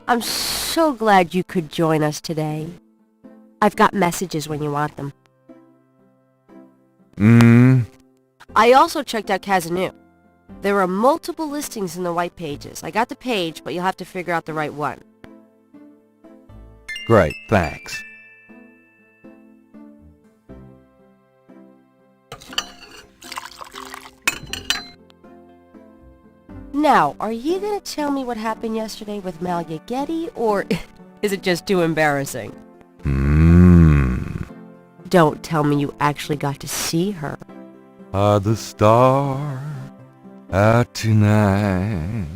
I'm so glad you could join us today. I've got messages when you want them. I also checked out Kazanu. There are multiple listings in the white pages. I got the page, but you'll have to figure out the right one. Great, thanks. Now, are you going to tell me what happened yesterday with Malia Getty, or is it just too embarrassing? Don't tell me you actually got to see her. Are the stars out tonight?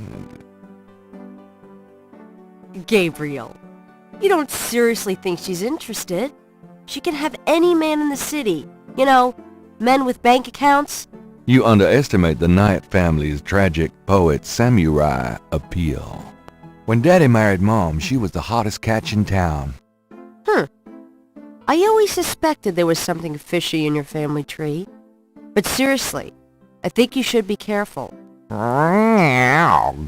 Gabriel, you don't seriously think she's interested? She can have any man in the city. You know, men with bank accounts. You underestimate the Knight family's tragic poet samurai appeal. When Daddy married Mom, she was the hottest catch in town. I always suspected there was something fishy in your family tree. But seriously, I think you should be careful.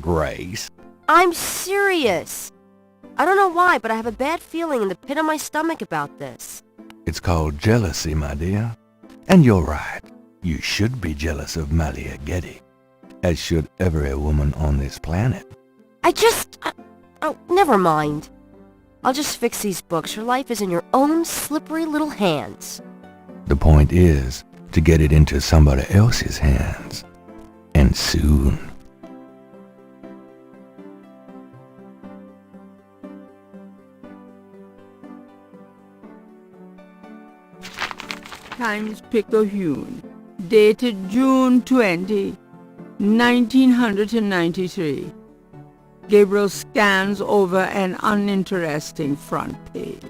Grace. I'm serious. I don't know why, but I have a bad feeling in the pit of my stomach about this. It's called jealousy, my dear. And you're right. You should be jealous of Malia Getty, as should every woman on this planet. Oh, never mind. I'll just fix these books. Your life is in your own slippery little hands. The point is to get it into somebody else's hands. And soon. Times Picayune, dated June 20, 1993. Gabriel scans over an uninteresting front page.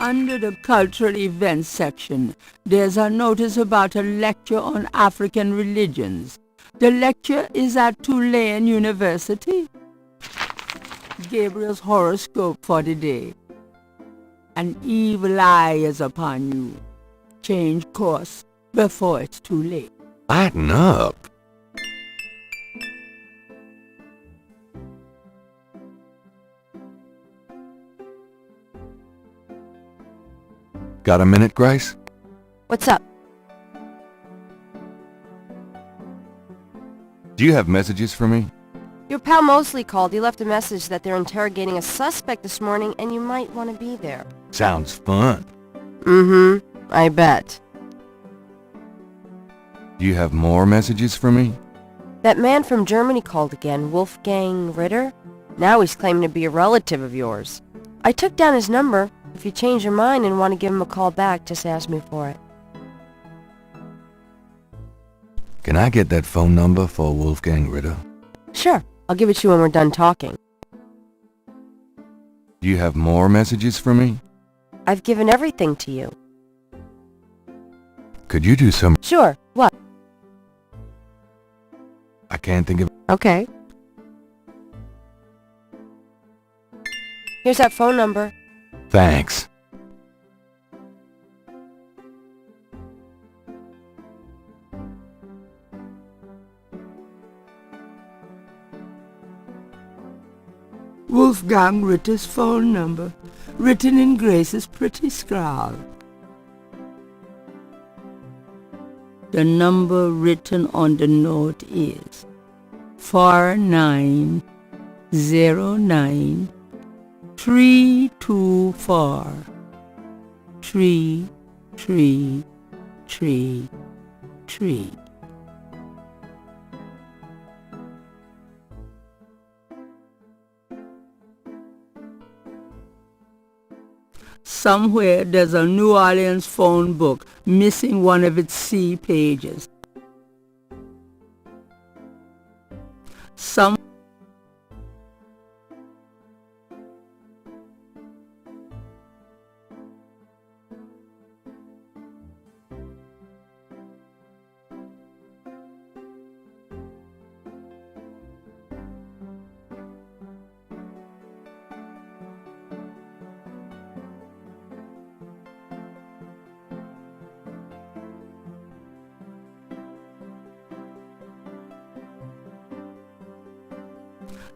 Under the cultural events section, there's a notice about a lecture on African religions. The lecture is at Tulane University. Gabriel's horoscope for the day. An evil eye is upon you. Change course before it's too late. Lighten up. Got a minute, Grace? What's up? Do you have messages for me? Your pal Mosley called. He left a message that they're interrogating a suspect this morning and you might want to be there. Sounds fun. I bet. Do you have more messages for me? That man from Germany called again, Wolfgang Ritter. Now he's claiming to be a relative of yours. I took down his number. If you change your mind and want to give him a call back, just ask me for it. Can I get that phone number for Wolfgang Ritter? Sure. I'll give it to you when we're done talking. Do you have more messages for me? I've given everything to you. Could you do some... Sure. What? I can't think of... Okay. Here's that phone number. Thanks. Wolfgang Ritter's phone number, written in Grace's pretty scrawl. The number written on the note is 4909 324 3333. Somewhere there's a New Orleans phone book missing one of its C pages.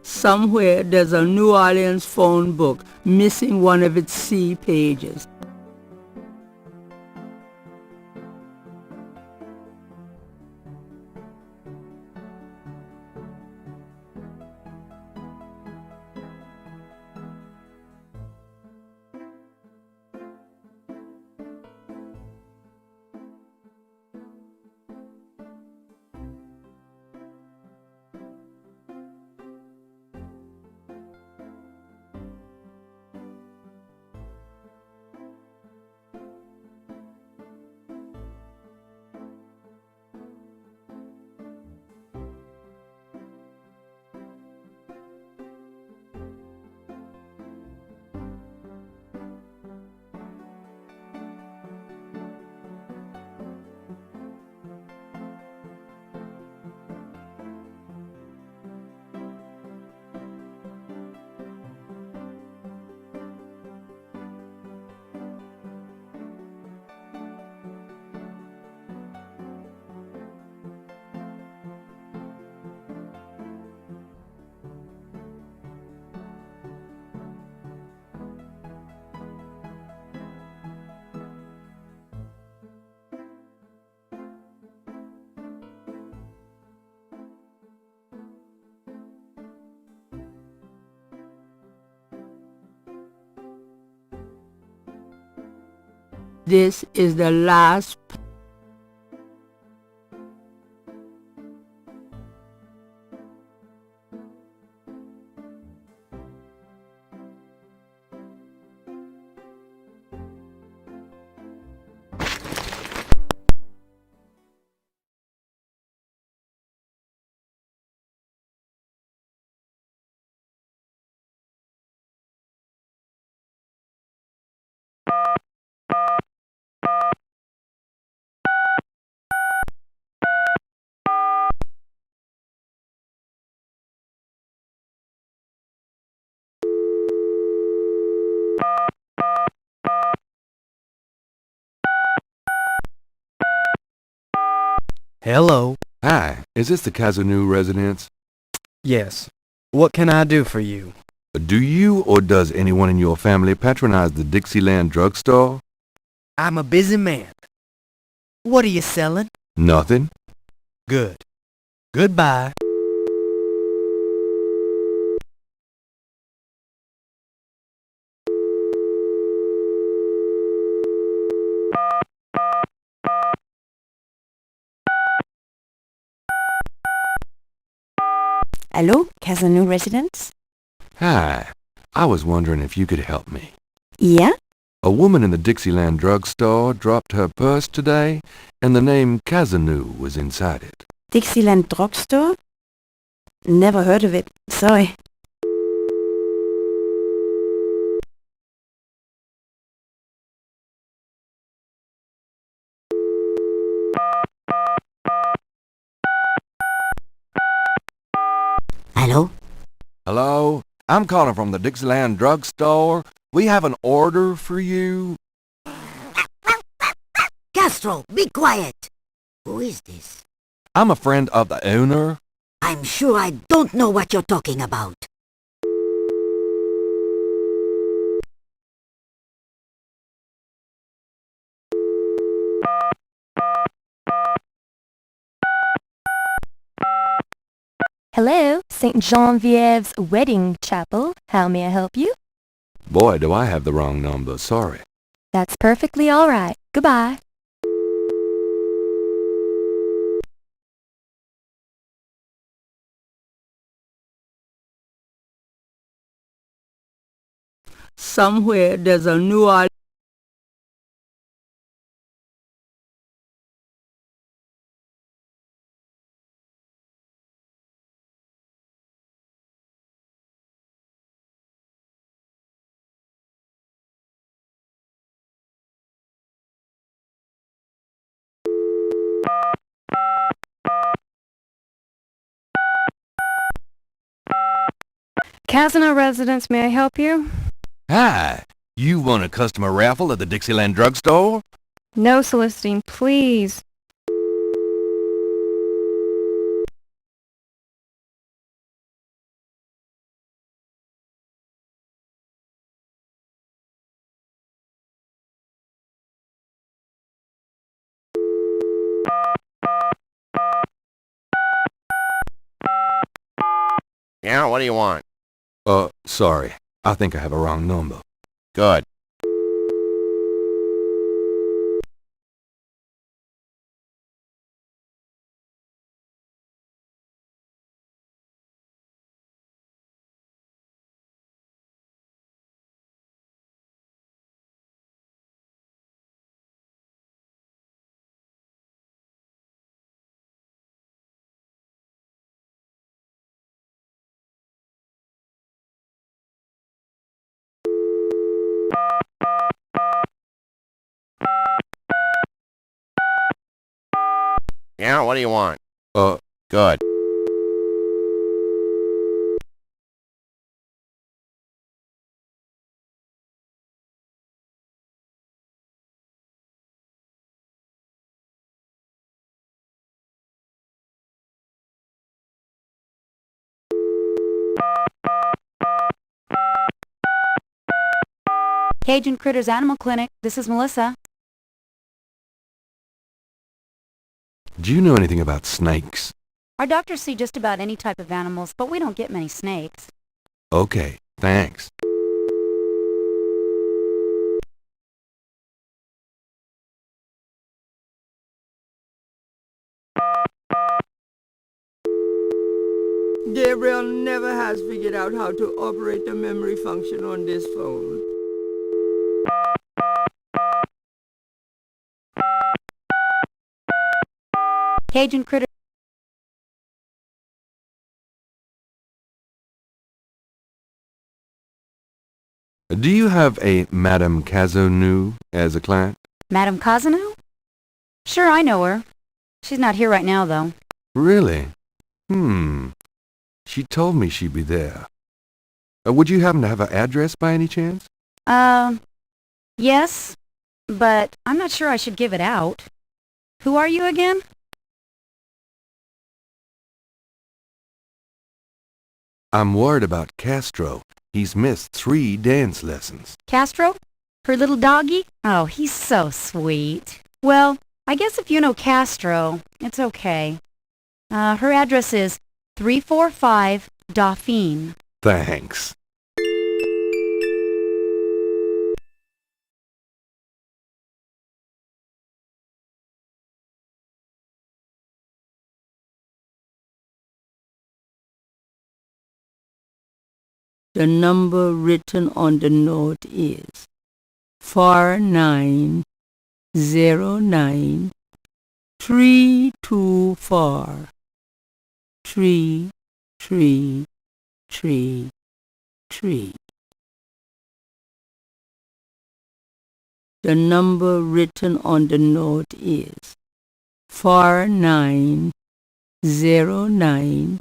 Somewhere there's a New Orleans phone book missing one of its C pages. This is the last Hello. Hi, is this the Kazanu residence? Yes. What can I do for you? Do you or does anyone in your family patronize the Dixieland drugstore? I'm a busy man. What are you selling? Nothing. Good. Goodbye. Hello, Casanu residence? Hi, I was wondering if you could help me. Yeah? A woman in the Dixieland drugstore dropped her purse today, and the name Kazanu was inside it. Dixieland drugstore? Never heard of it. Sorry. Hello? Hello? I'm calling from the Dixieland drugstore. We have an order for you. Castro, be quiet! Who is this? I'm a friend of the owner. I'm sure I don't know what you're talking about. Hello, St. Genevieve's Wedding Chapel. How may I help you? Boy, do I have the wrong number. Sorry. That's perfectly all right. Goodbye. somewhere there's a New Orleans Casino residents, may I help you? Hi, you won a customer raffle at the Dixieland drugstore? No soliciting, please. Yeah, what do you want? Sorry. I think I have a wrong number. Good. Yeah, what do you want? Good. Cajun Critters Animal Clinic. This is Melissa. Do you know anything about snakes? Our doctors see just about any type of animals, but we don't get many snakes. Okay, thanks. Gabriel never has figured out how to operate the memory function on this phone. Cajun Critters. Do you have a Madame Cazenou as a client? Madame Kazanu? Sure, I know her. She's not here right now, though. Really? She told me she'd be there. Would you happen to have her address by any chance? Yes, but I'm not sure I should give it out. Who are you again? I'm worried about Castro. He's missed 3 dance lessons. Castro? Her little doggy? Oh, he's so sweet. Well, I guess if you know Castro, it's okay. Her address is 345 Dauphine. Thanks. The number written on the note is 4909 324 3333. The number written on the note is 4909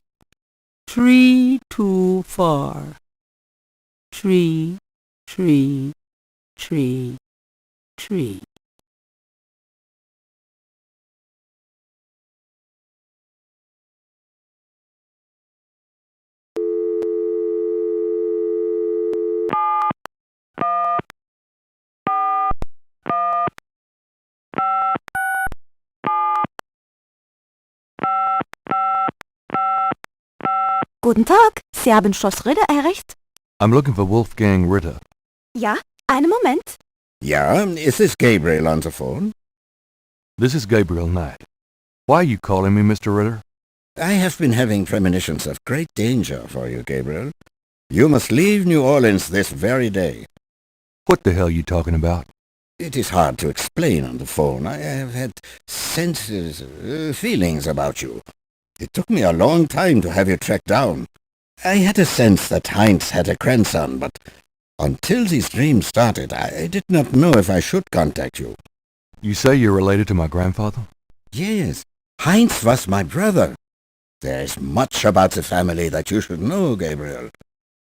324 3333. Guten Tag, Sie haben Schloss Ritter erreicht? I'm looking for Wolfgang Ritter. Ja, einen Moment. Yeah, is this Gabriel on the phone? This is Gabriel Knight. Why are you calling me, Mr. Ritter? I have been having premonitions of great danger for you, Gabriel. You must leave New Orleans this very day. What the hell are you talking about? It is hard to explain on the phone. I have had feelings about you. It took me a long time to have you tracked down. I had a sense that Heinz had a grandson, but until these dreams started, I did not know if I should contact you. You say you're related to my grandfather? Yes, Heinz was my brother. There is much about the family that you should know, Gabriel.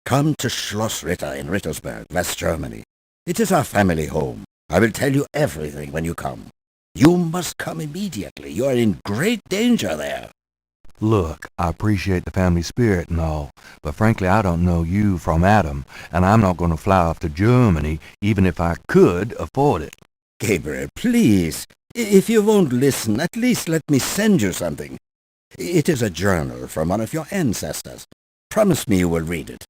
Come to Schloss Ritter in Rittersberg, West Germany. It is our family home. I will tell you everything when you come. You must come immediately. You are in great danger there. Look, I appreciate the family spirit and all, but frankly I don't know you from Adam, and I'm not going to fly off to Germany even if I could afford it. Gabriel, please. If you won't listen, at least let me send you something. It is a journal from one of your ancestors. Promise me you will read it.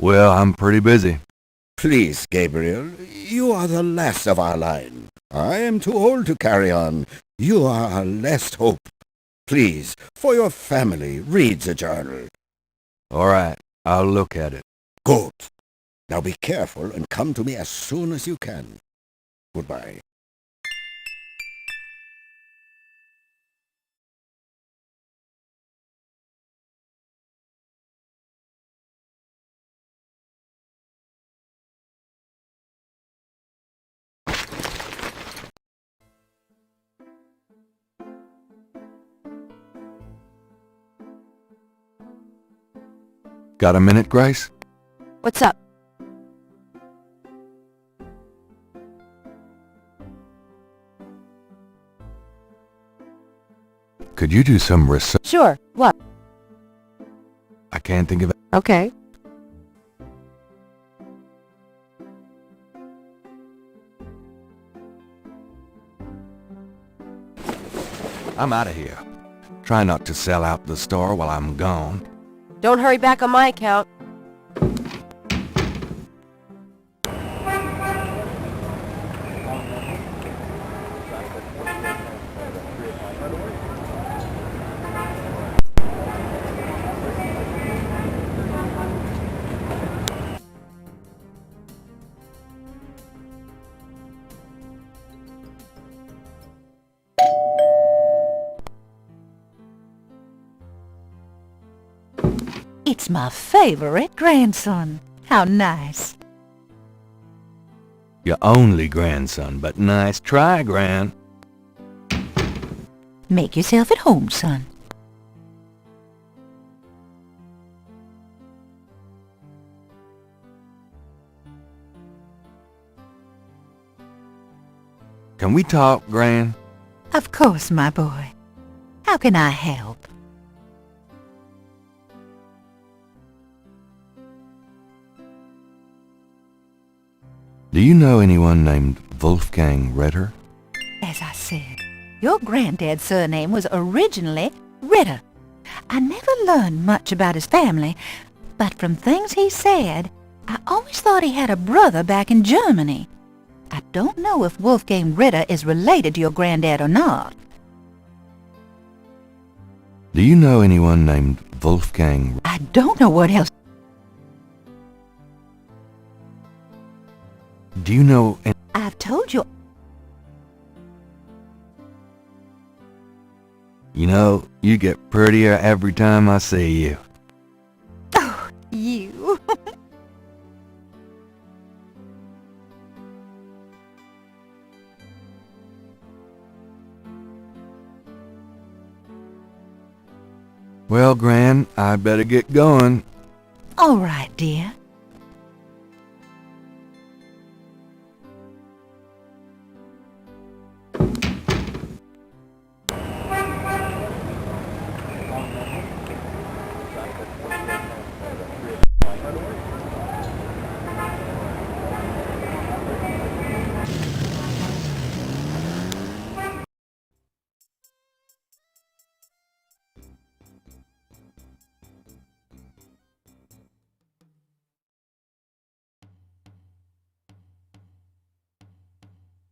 Well, I'm pretty busy. Please, Gabriel, you are the last of our line. I am too old to carry on. You are our last hope. Please, for your family, read the journal. All right, I'll look at it. Good. Now be careful and come to me as soon as you can. Goodbye. Got a minute, Grace? What's up? Could you do some research? Sure. What? I can't think of it. Okay. I'm out of here. Try not to sell out the store while I'm gone. Don't hurry back on my account. It's my favorite grandson. How nice. Your only grandson, but nice try, Gran. Make yourself at home, son. Can we talk, Gran? Of course, my boy. How can I help? Do you know anyone named Wolfgang Ritter? As I said, your granddad's surname was originally Ritter. I never learned much about his family, but from things he said, I always thought he had a brother back in Germany. I don't know if Wolfgang Ritter is related to your granddad or not. Do you know anyone named Wolfgang? I don't know what else. Do you know... I've told you. You know, you get prettier every time I see you. Oh, you. Well, Gran, I better get going. All right, dear.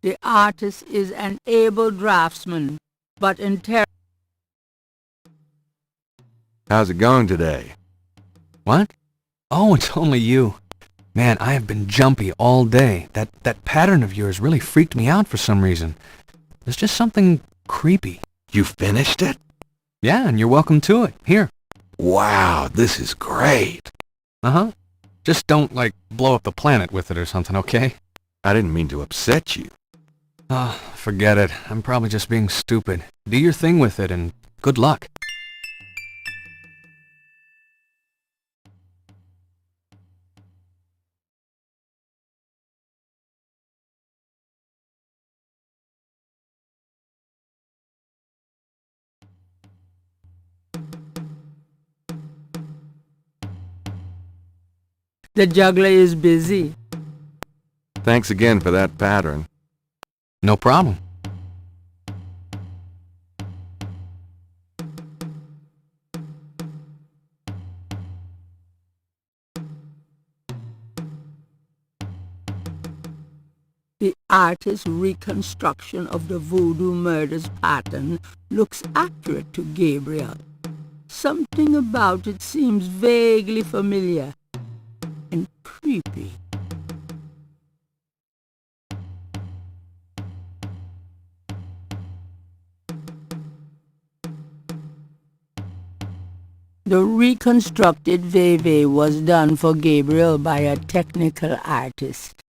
The artist is an able draftsman, but in How's it going today? What? Oh, it's only you. Man, I have been jumpy all day. That pattern of yours really freaked me out for some reason. There's just something creepy. You finished it? Yeah, and you're welcome to it. Here. Wow, this is great. Uh-huh. Just don't, like, blow up the planet with it or something, okay? I didn't mean to upset you. Oh, forget it. I'm probably just being stupid. Do your thing with it, and good luck. The juggler is busy. Thanks again for that pattern. No problem. The artist's reconstruction of the voodoo murders pattern looks accurate to Gabriel. Something about it seems vaguely familiar and creepy. The reconstructed Veve was done for Gabriel by a technical artist.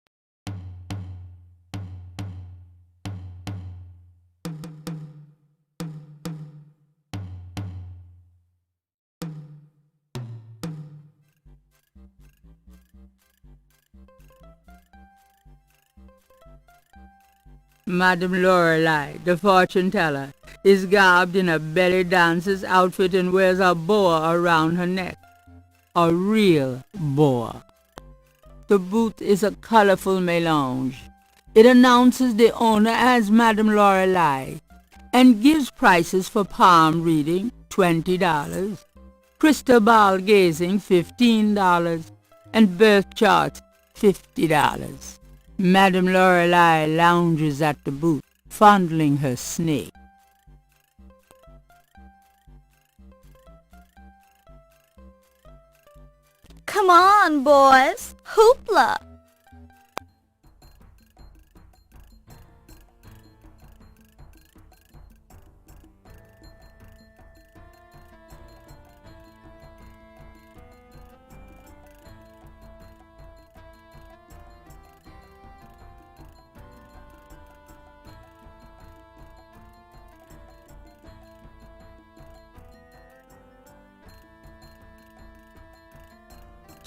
Madame Lorelei, the fortune teller, is garbed in a belly dancer's outfit and wears a boa around her neck. A real boa. The booth is a colorful melange. It announces the owner as Madame Lorelei and gives prices for palm reading, $20, crystal ball gazing, $15, and birth charts, $50. Madame Lorelei lounges at the booth, fondling her snake. Come on, boys. Hoopla!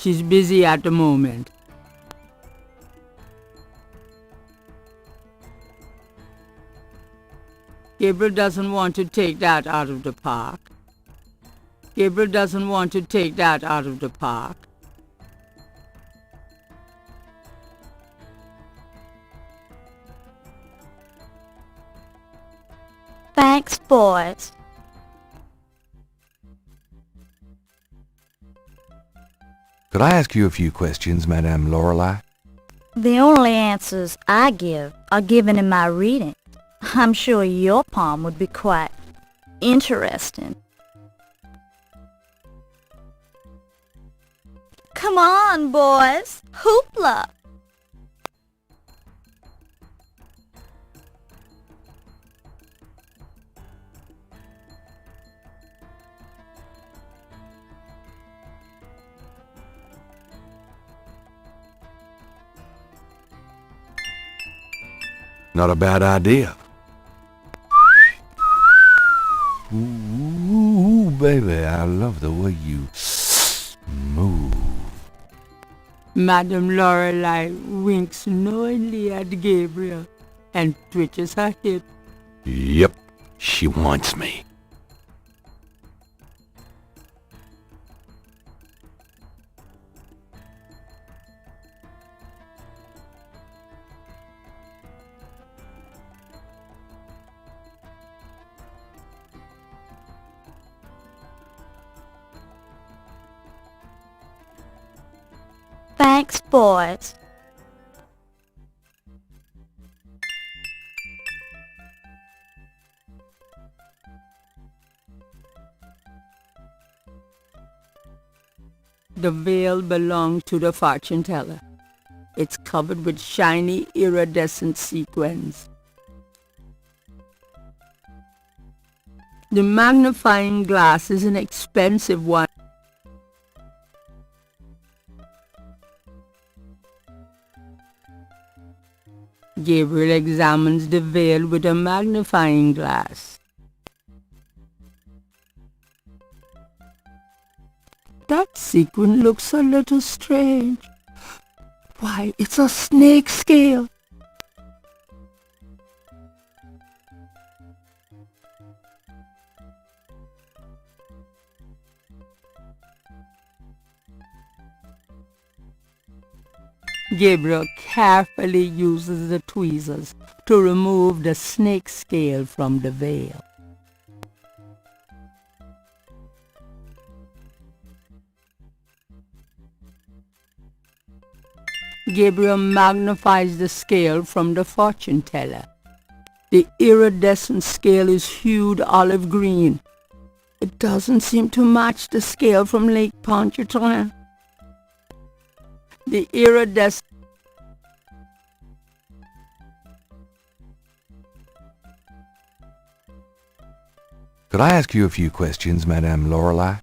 She's busy at the moment. Gabriel doesn't want to take that out of the park. Gabriel doesn't want to take that out of the park. Thanks, boys. Could I ask you a few questions, Madame Lorelei? The only answers I give are given in my reading. I'm sure your palm would be quite interesting. Come on, boys. Hoopla! Not a bad idea. Ooh, baby, I love the way you move. Madame Lorelei winks knowingly at Gabriel and twitches her hip. Yep, she wants me. Thanks, boys. The veil belongs to the fortune teller. It's covered with shiny iridescent sequins. The magnifying glass is an expensive one. Gabriel examines the veil with a magnifying glass. That sequin looks a little strange. Why, it's a snake scale. Gabriel carefully uses the tweezers to remove the snake scale from the veil. Gabriel magnifies the scale from the fortune teller. The iridescent scale is hued olive green. It doesn't seem to match the scale from Lake Pontchartrain. The iridescent... Could I ask you a few questions, Madame Lorelei?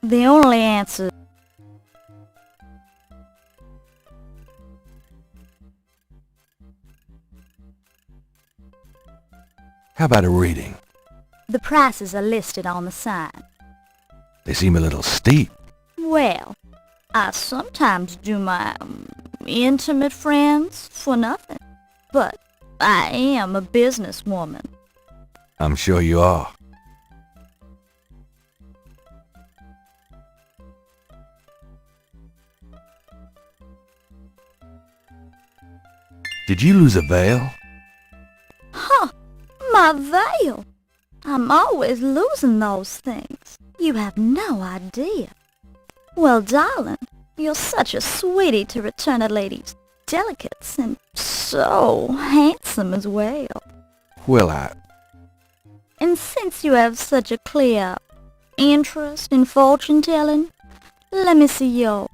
The only answer... How about a reading? The prices are listed on the sign. They seem a little steep. Well, I sometimes do my intimate friends for nothing. But I am a businesswoman. I'm sure you are. Did you lose a veil? Huh, my veil. I'm always losing those things. You have no idea. Well, darling, you're such a sweetie to return a lady's delicates, and so handsome as well. Well, And since you have such a clear interest in fortune-telling, let me see your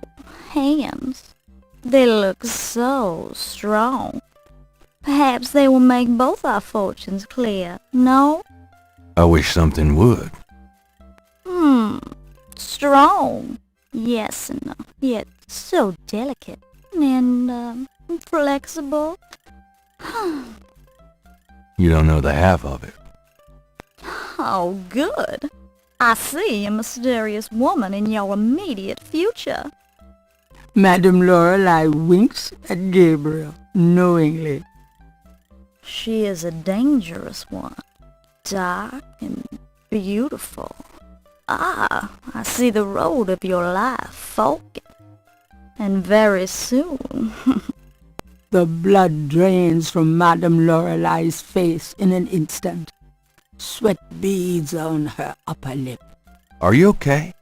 hands. They look so strong. Perhaps they will make both our fortunes clear, no? I wish something would. Strong. Yes, and yet so delicate and flexible. You don't know the half of it. Oh, good. I see a mysterious woman in your immediate future. Madame Lorelei winks at Gabriel knowingly. She is a dangerous one, dark and beautiful. Ah, I see the road of your life forking. And very soon... The blood drains from Madame Lorelei's face in an instant. Sweat beads on her upper lip. Are you okay?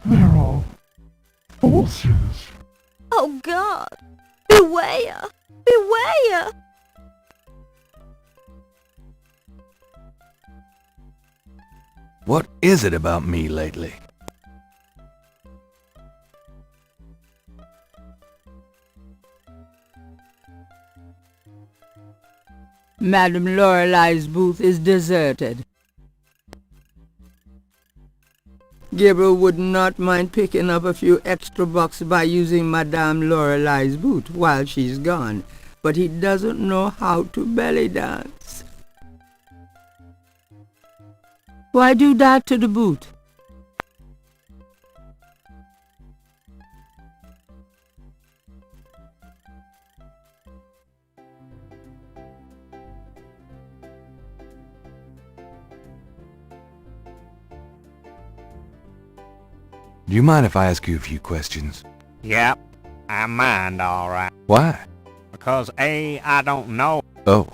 They're all horses. Oh, God! Beware! Beware! What is it about me lately? Madame Lorelei's booth is deserted. Gabriel would not mind picking up a few extra bucks by using Madame Lorelei's booth while she's gone, but he doesn't know how to belly dance. Why do that to the boot? Do you mind if I ask you a few questions? Yep, I mind all right. Why? Because A, I don't know. Oh.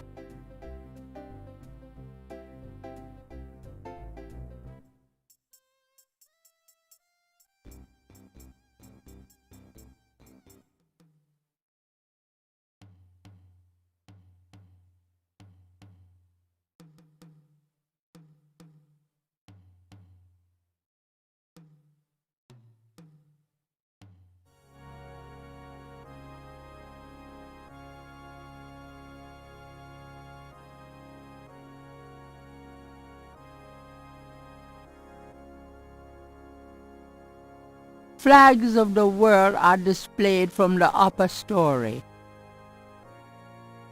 Flags of the world are displayed from the upper story.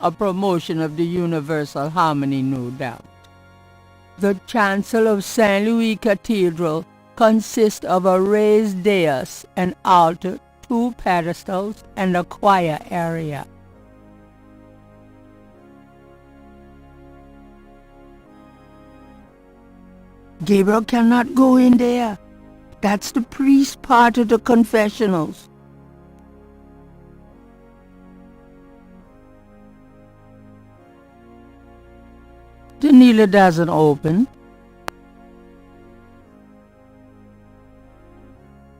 A promotion of the universal harmony, no doubt. The chancel of St. Louis Cathedral consists of a raised dais, an altar, 2 pedestals, and a choir area. Gabriel cannot go in there. That's the priest part of the confessionals. The kneeler doesn't open.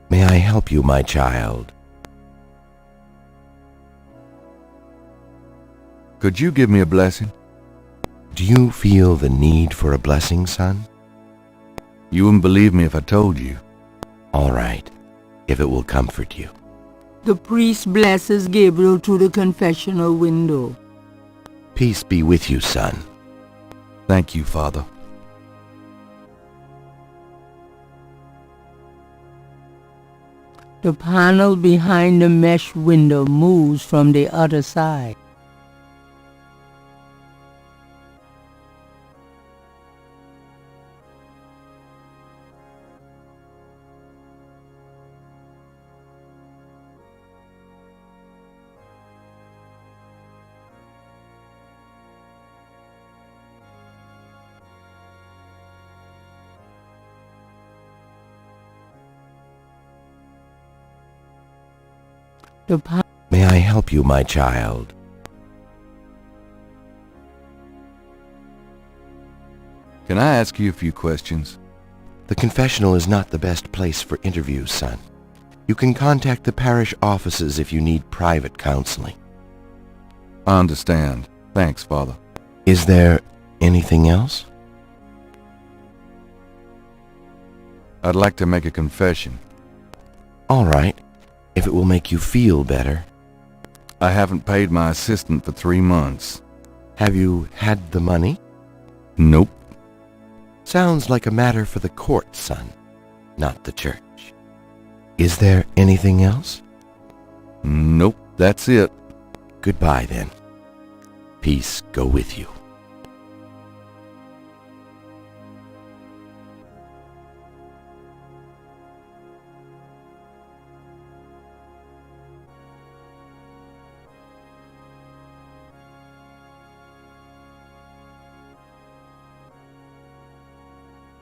May I help you, my child? Could you give me a blessing? Do you feel the need for a blessing, son? You wouldn't believe me if I told you. All right, if it will comfort you. The priest blesses Gabriel through the confessional window. Peace be with you, son. Thank you, Father. The panel behind the mesh window moves from the other side. May I help you, my child? Can I ask you a few questions? The confessional is not the best place for interviews, son. You can contact the parish offices if you need private counseling. I understand. Thanks, Father. Is there anything else? I'd like to make a confession. All right, if it will make you feel better. I haven't paid my assistant for 3 months. Have you had the money? Nope. Sounds like a matter for the court, son, not the church. Is there anything else? Nope, that's it. Goodbye, then. Peace go with you.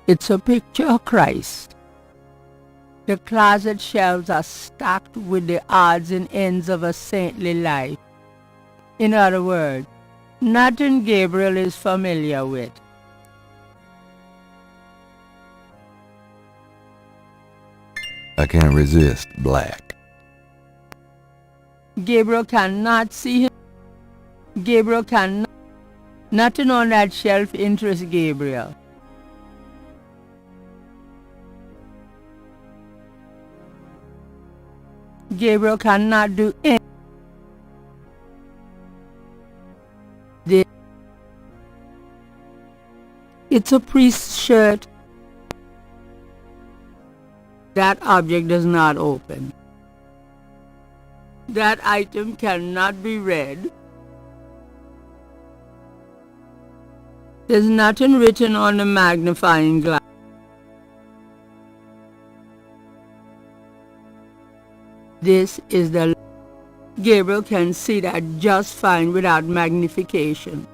It's a picture of Christ. The closet shelves are stacked with the odds and ends of a saintly life. In other words, nothing Gabriel is familiar with. I can't resist black. Gabriel cannot see him. Gabriel cannot. Nothing on that shelf interests Gabriel. Gabriel cannot do anything. It's a priest's shirt. That object does not open. That item cannot be read. There's nothing written on the magnifying glass. This is the... Gabriel can see that just fine without magnification.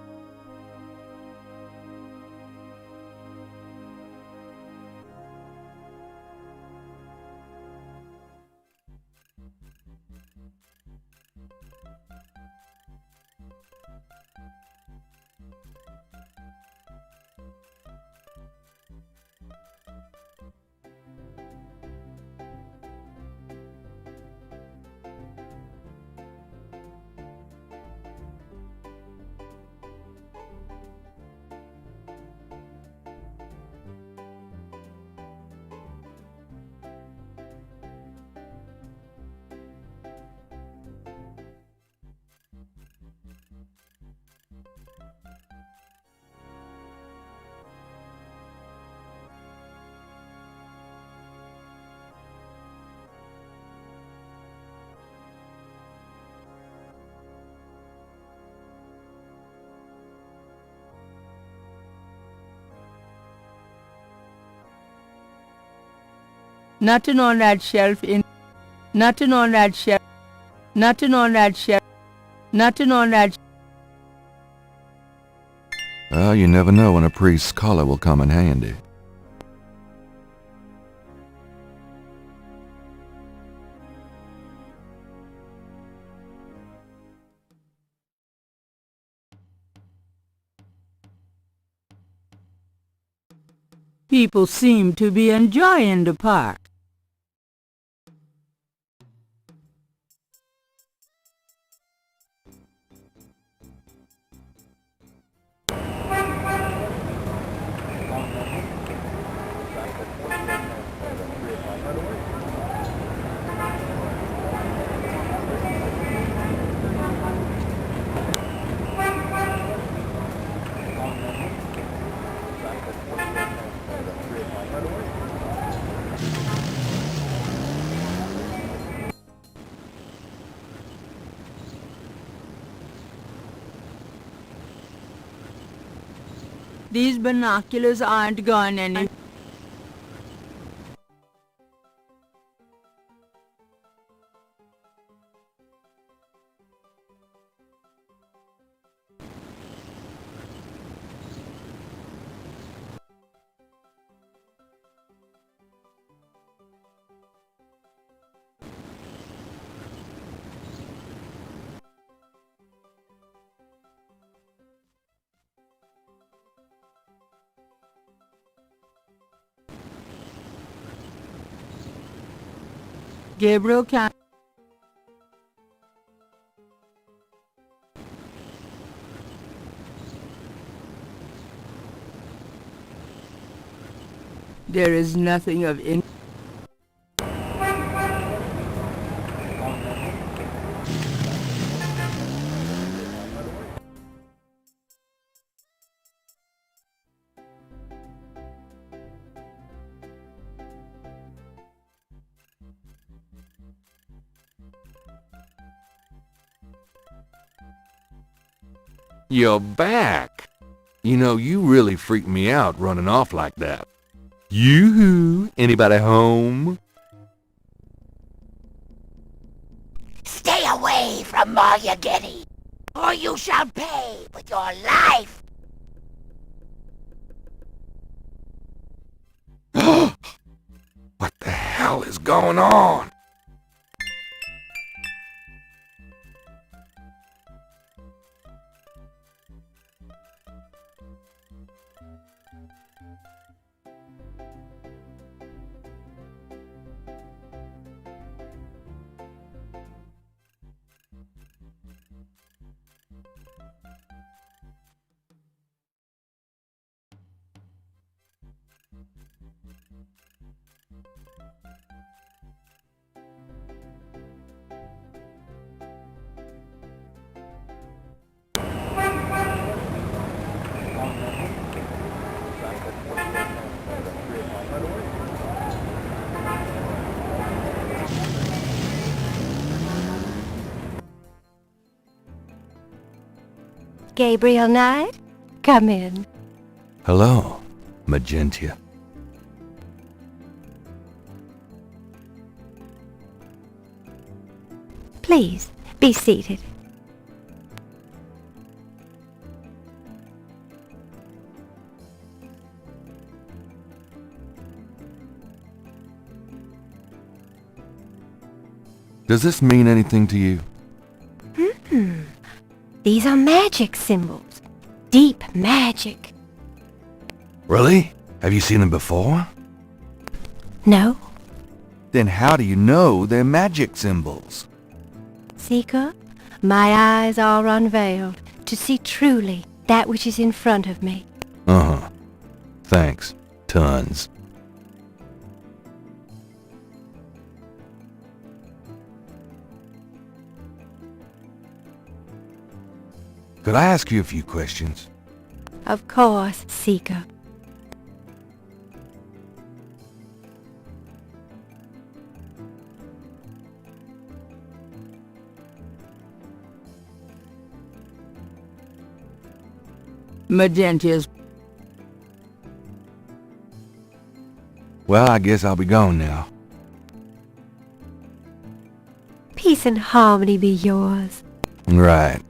Nothing on that shelf in... Nothing on that shelf. Nothing on that shelf. Nothing on that... Well, you never know when a priest's collar will come in handy. People seem to be enjoying the park. These binoculars aren't going any... Gabriel can... There is nothing of in... You're back. You know, you really freaked me out running off like that. Yoo-hoo! Anybody home? Stay away from Maryagetti, or you shall pay with your life. What the hell is going on? Gabriel Knight, come in. Hello, Magentia. Please, be seated. Does this mean anything to you? These are magic symbols. Deep magic. Really? Have you seen them before? No? Then how do you know they're magic symbols? Seeker, my eyes are unveiled to see truly that which is in front of me. Uh-huh. Thanks. Tons. Could I ask you a few questions? Of course, Seeker. Magentia's... Well, I guess I'll be gone now. Peace and harmony be yours. Right.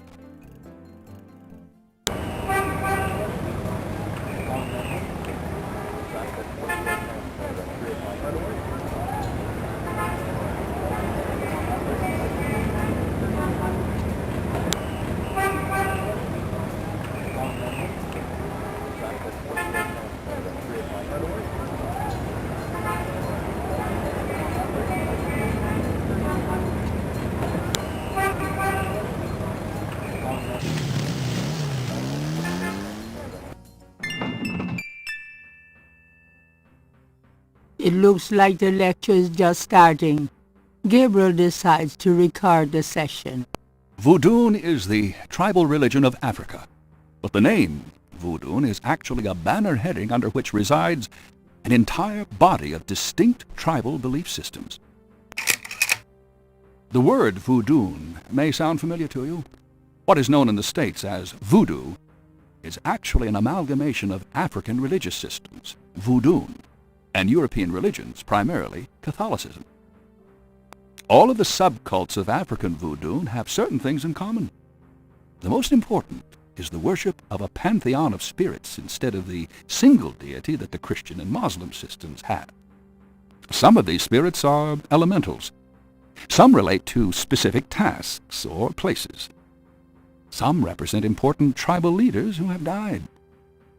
It looks like the lecture is just starting. Gabriel decides to record the session. Voodoo is the tribal religion of Africa, but the name Voodoo is actually a banner heading under which resides an entire body of distinct tribal belief systems. The word voodoo may sound familiar to you. What is known in the States as voodoo is actually an amalgamation of African religious systems, voodoo, and European religions, primarily Catholicism. All of the subcults of African voodoo have certain things in common. The most important is the worship of a pantheon of spirits instead of the single deity that the Christian and Muslim systems have. Some of these spirits are elementals. Some relate to specific tasks or places. Some represent important tribal leaders who have died.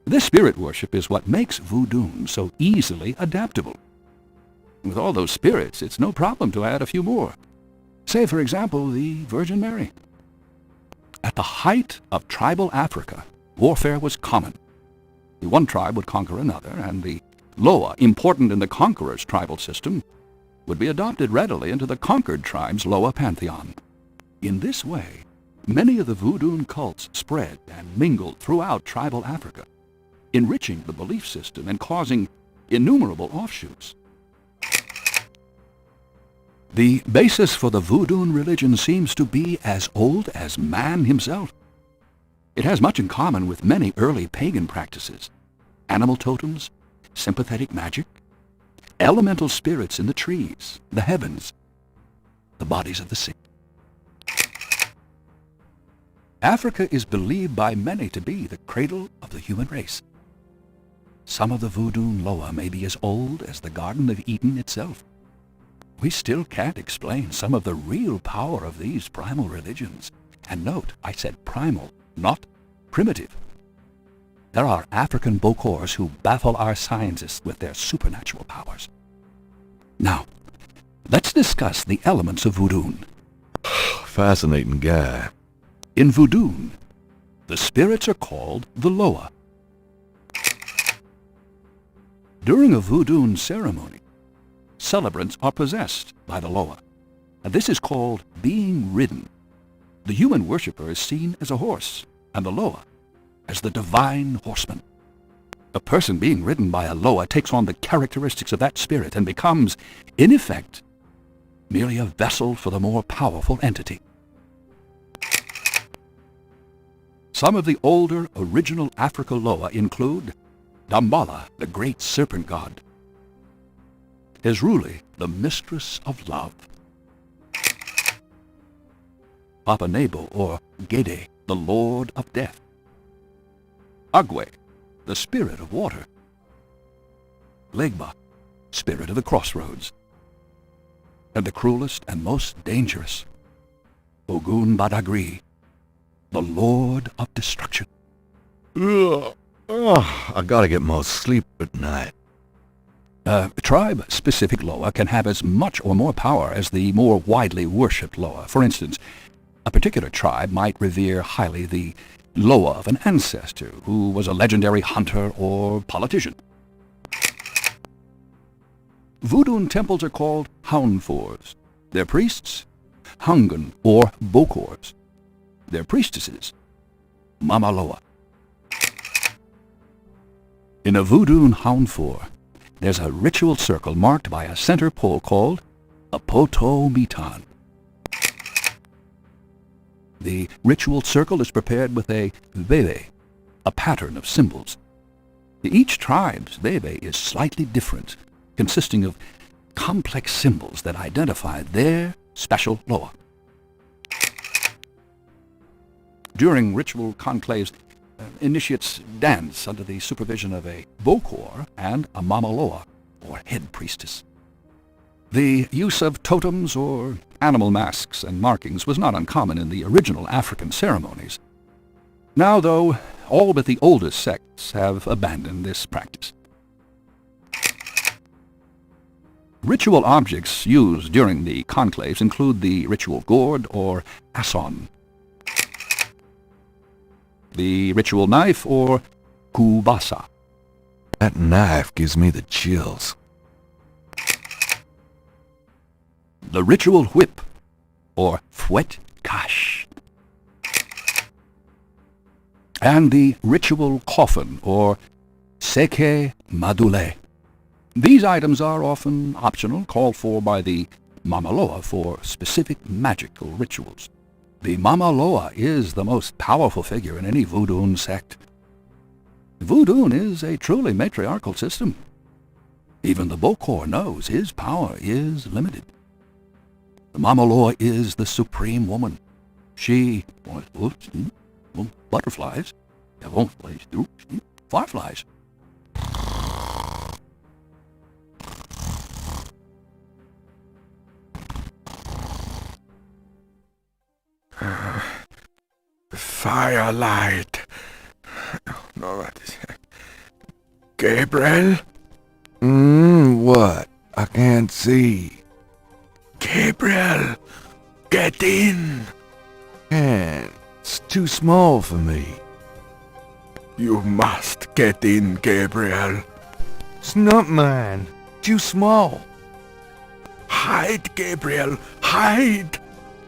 This spirit worship is what makes voodoo so easily adaptable. With all those spirits, it's no problem to add a few more. Say, for example, the Virgin Mary. At the height of tribal Africa, warfare was common. The one tribe would conquer another, and the Loa, important in the conqueror's tribal system, would be adopted readily into the conquered tribe's Loa pantheon. In this way, many of the voodoo cults spread and mingled throughout tribal Africa, enriching the belief system and causing innumerable offshoots. The basis for the voodoo religion seems to be as old as man himself. It has much in common with many early pagan practices: animal totems, sympathetic magic, elemental spirits in the trees, the heavens, the bodies of the sick. Africa is believed by many to be the cradle of the human race. Some of the voodoo Loa may be as old as the Garden of Eden itself. We still can't explain some of the real power of these primal religions. And note, I said primal, not primitive. There are African Bokors who baffle our scientists with their supernatural powers. Now, let's discuss the elements of voodoo. Fascinating guy. In voodoo, the spirits are called the Loa. During a voodoo ceremony, celebrants are possessed by the Loa, and this is called being ridden. The human worshipper is seen as a horse, and the Loa as the divine horseman. A person being ridden by a Loa takes on the characteristics of that spirit and becomes, in effect, merely a vessel for the more powerful entity. Some of the older original Africa Loa include Dambala, the great serpent god; Hezruli, the mistress of love; Papa Nebo, or Gede, the lord of death; Agwe, the spirit of water; Legba, spirit of the crossroads; and the cruelest and most dangerous, Ogun Badagri, the lord of destruction. Ugh. Oh, I gotta get more sleep at night. Tribe-specific Loa can have as much or more power as the more widely worshipped Loa. For instance, a particular tribe might revere highly the Loa of an ancestor who was a legendary hunter or politician. Voodoo temples are called Haunfors. Their priests, Hungan or Bokors. Their priestesses, Mama Loa. In a voodoo Haunfor, there's a ritual circle marked by a center pole called a poto mitan. The ritual circle is prepared with a veve, a pattern of symbols. Each tribe's veve is slightly different, consisting of complex symbols that identify their special Loa. During ritual conclaves, initiates dance under the supervision of a Bokor and a Mama Loa, or head priestess. The use of totems or animal masks and markings was not uncommon in the original African ceremonies. Now, though, all but the oldest sects have abandoned this practice. Ritual objects used during the conclaves include the ritual gourd or asson, the ritual knife or kubasa. That knife gives me the chills. The ritual whip or fouet cache. And the ritual coffin or seke madule. These items are often optional, called for by the Mama Loa for specific magical rituals. The Mama Loa is the most powerful figure in any voodoo sect. Voodoo is a truly matriarchal system. Even the Bokor knows his power is limited. The Mamaloi is the supreme woman. She, butterflies, fireflies. Firelight. No, what is it? Gabriel? What? I can't see. Gabriel, get in. Can't. It's too small for me. You must get in, Gabriel. It's not mine. Too small. Hide, Gabriel, hide.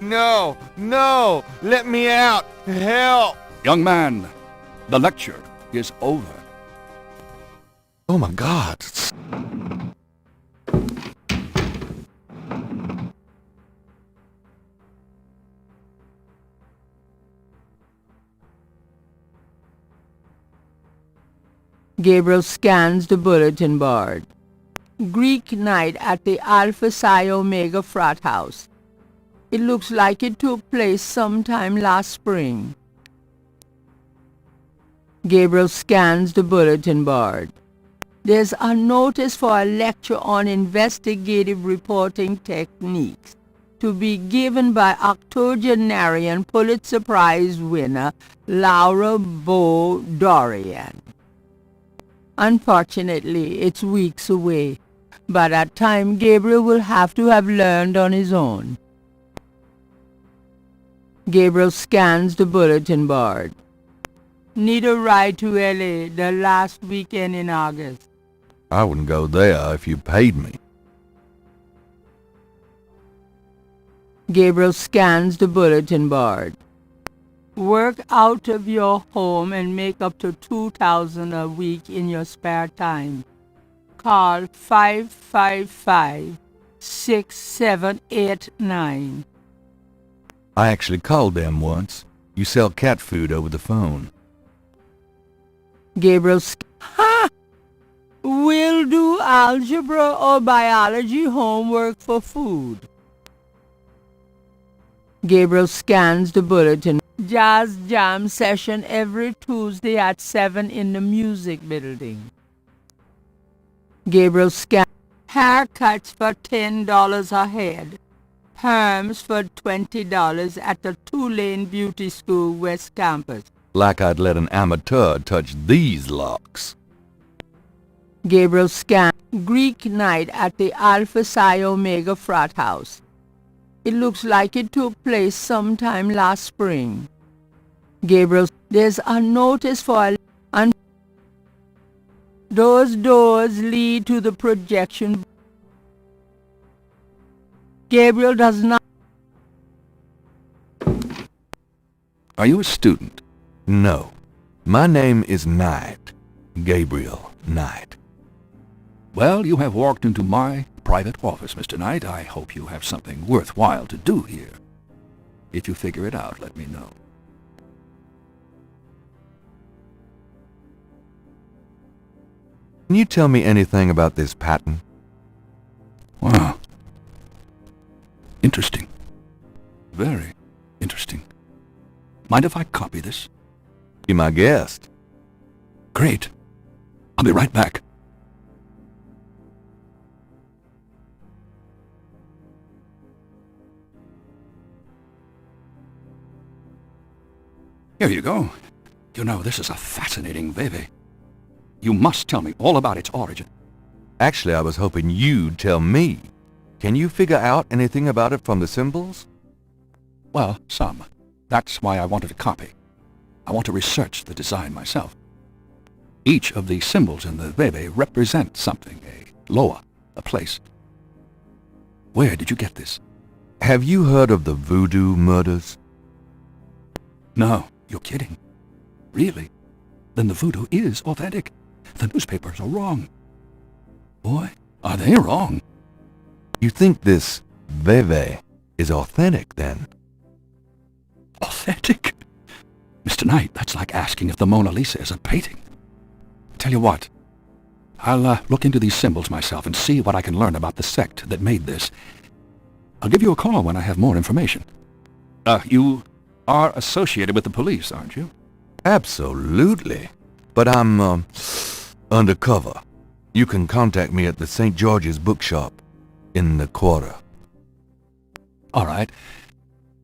No, no, let me out. Help. Young man, the lecture is over. Oh my God. Gabriel scans the bulletin board. Greek night at the Alpha Psi Omega frat house. It looks like it took place sometime last spring. Gabriel scans the bulletin board. There's a notice for a lecture on investigative reporting techniques to be given by octogenarian Pulitzer Prize winner Laura Bo Dorian. Unfortunately, it's weeks away. By that time, Gabriel will have to have learned on his own. Gabriel scans the bulletin board. Need a ride to L.A. the last weekend in August. I wouldn't go there if you paid me. Gabriel scans the bulletin board. Work out of your home and make up to $2,000 a week in your spare time. Call 555-6789. I actually called them once. You sell cat food over the phone. Gabriel Ha! We'll do algebra or biology homework for food. Gabriel scans the bulletin. Jazz jam session every Tuesday at 7 in the music building. Gabriel scans. Haircuts for $10 a head. Perms for $20 at the Tulane Beauty School West Campus. Like I'd let an amateur touch these locks. Gabriel scans. Greek night at the Alpha Psi Omega frat house. It looks like it took place sometime last spring. Gabriel, there's a notice for those doors lead to the projection. Gabriel does not. Are you a student? No. My name is Knight. Gabriel Knight. Well, you have walked into my private office, Mr. Knight. I hope you have something worthwhile to do here. If you figure it out, let me know. Can you tell me anything about this pattern? Wow. Interesting. Very interesting. Mind if I copy this? Be my guest. Great. I'll be right back. Here you go. You know, this is a fascinating veve. You must tell me all about its origin. Actually, I was hoping you'd tell me. Can you figure out anything about it from the symbols? Well, some. That's why I wanted a copy. I want to research the design myself. Each of the symbols in the veve represents something, a loa, a place. Where did you get this? Have you heard of the voodoo murders? No, you're kidding. Really? Then the voodoo is authentic. The newspapers are wrong. Boy, are they wrong. You think this veve is authentic, then? Authentic? Mr. Knight, that's like asking if the Mona Lisa is a painting. tell you what. I'll look into these symbols myself and see what I can learn about the sect that made this. I'll give you a call when I have more information. You are associated with the police, aren't you? Absolutely. But I'm, undercover. You can contact me at the St. George's bookshop in the quarter. All right.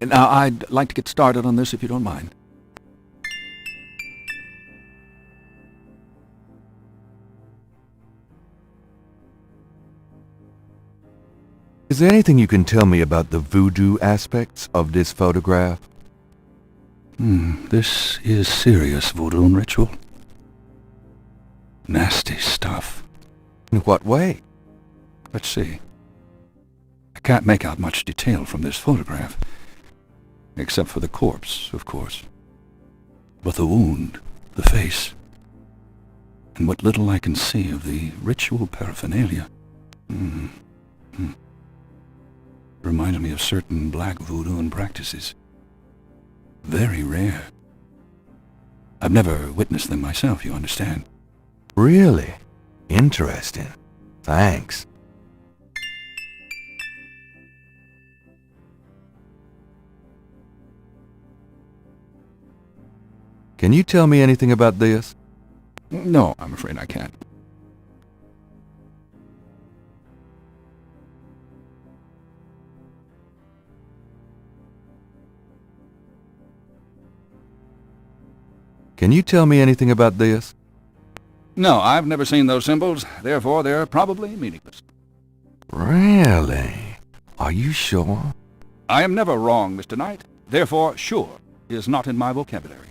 Now, I'd like to get started on this if you don't mind. Is there anything you can tell me about the voodoo aspects of this photograph? This is serious voodoo ritual. Nasty stuff. In what way? Let's see. I can't make out much detail from this photograph. Except for the corpse, of course. But the wound, the face, and what little I can see of the ritual paraphernalia. Reminds me of certain black voodoo practices. Very rare. I've never witnessed them myself, you understand. Really? Interesting. Thanks. Can you tell me anything about this? No, I'm afraid I can't. Can you tell me anything about this? No, I've never seen those symbols. Therefore, they're probably meaningless. Really? Are you sure? I am never wrong, Mr. Knight. Therefore, sure is not in my vocabulary.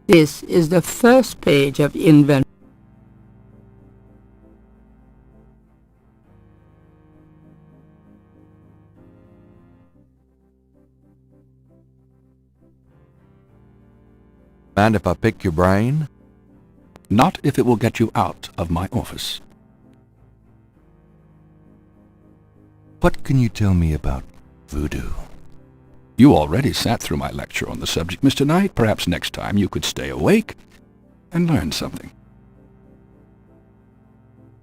This is the first page of inventory. Mind if I pick your brain? Not if it will get you out of my office. What can you tell me about voodoo? You already sat through my lecture on the subject, Mr. Knight. Perhaps next time you could stay awake and learn something.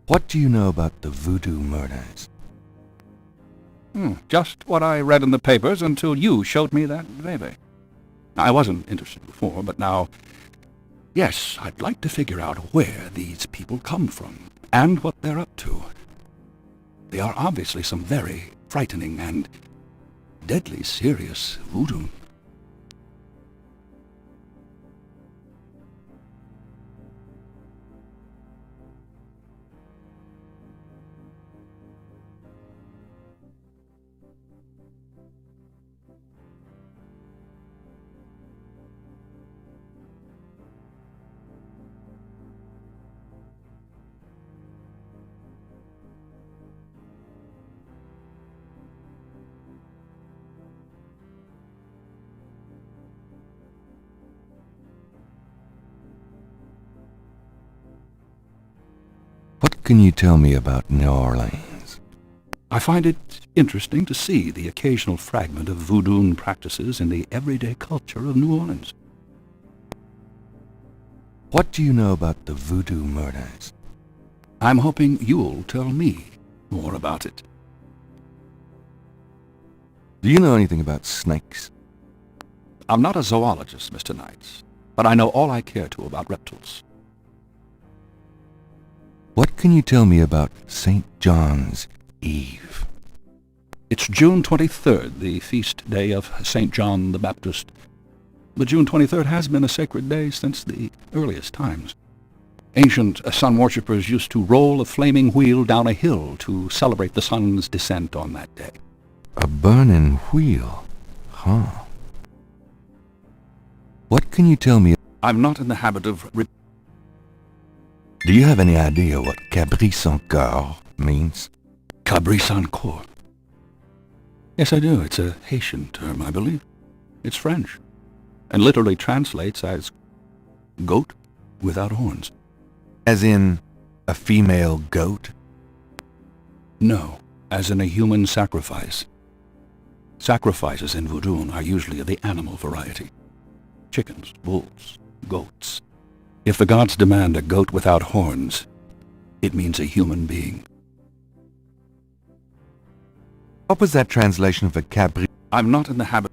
What do you know about the voodoo murders? Just what I read in the papers until you showed me that veve. I wasn't interested before, but now, yes, I'd like to figure out where these people come from and what they're up to. They are obviously some very frightening and deadly serious voodoo. What can you tell me about New Orleans? I find it interesting to see the occasional fragment of voodoo practices in the everyday culture of New Orleans. What do you know about the voodoo murders? I'm hoping you'll tell me more about it. Do you know anything about snakes? I'm not a zoologist, Mr. Knight, but I know all I care to about reptiles. What can you tell me about St. John's Eve? It's June 23rd, the feast day of St. John the Baptist. But June 23rd has been a sacred day since the earliest times. Ancient sun worshippers used to roll a flaming wheel down a hill to celebrate the sun's descent on that day. A burning wheel? Huh. What can you tell me? I'm not in the habit of... Do you have any idea what Cabri sans cœur means? Cabri sans cœur? Yes, I do. It's a Haitian term, I believe. It's French, and literally translates as goat without horns. As in a female goat? No, as in a human sacrifice. Sacrifices in voodoo are usually of the animal variety. Chickens, wolves, goats. If the gods demand a goat without horns, it means a human being. What was that translation for Cabri? I'm not in the habit.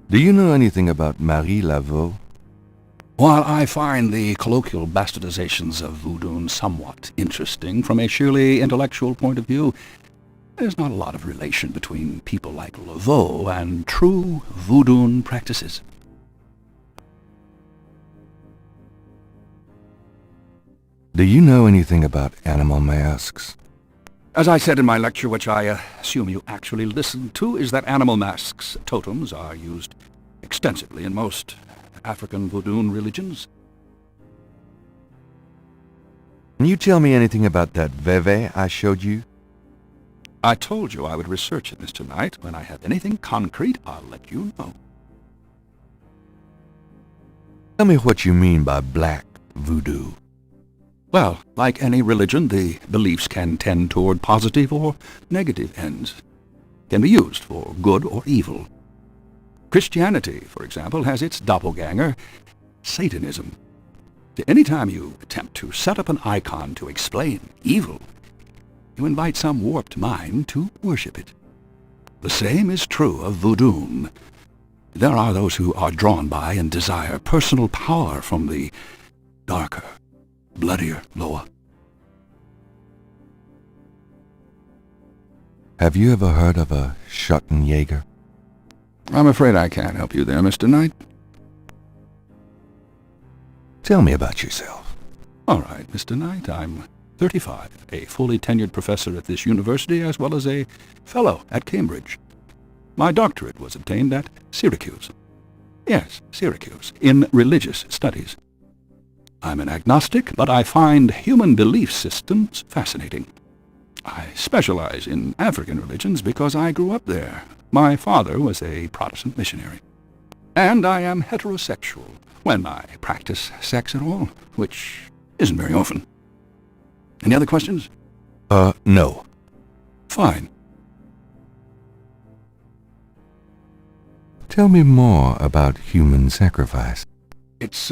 Do you know anything about Marie Laveau? While I find the colloquial bastardizations of voodoo somewhat interesting from a sheerly intellectual point of view, there's not a lot of relation between people like Laveau and true voodoo practices. Do you know anything about animal masks? As I said in my lecture, which I assume you actually listened to, is that animal masks, totems, are used extensively in most African voodoo religions. Can you tell me anything about that veve I showed you? I told you I would research it, Mr. Knight. When I have anything concrete, I'll let you know. Tell me what you mean by black voodoo. Well, like any religion, the beliefs can tend toward positive or negative ends. Can be used for good or evil. Christianity, for example, has its doppelganger, Satanism. Any time you attempt to set up an icon to explain evil, you invite some warped mind to worship it. The same is true of voodoo. There are those who are drawn by and desire personal power from the darker, bloodier Loa. Have you ever heard of a Schottenjäger? I'm afraid I can't help you there, Mr. Knight. Tell me about yourself. All right, Mr. Knight, I'm 35, a fully tenured professor at this university, as well as a fellow at Cambridge. My doctorate was obtained at Syracuse. Yes, Syracuse, in religious studies. I'm an agnostic, but I find human belief systems fascinating. I specialize in African religions because I grew up there. My father was a Protestant missionary. And I am heterosexual, when I practice sex at all, which isn't very often. Any other questions? No. Fine. Tell me more about human sacrifice. It's,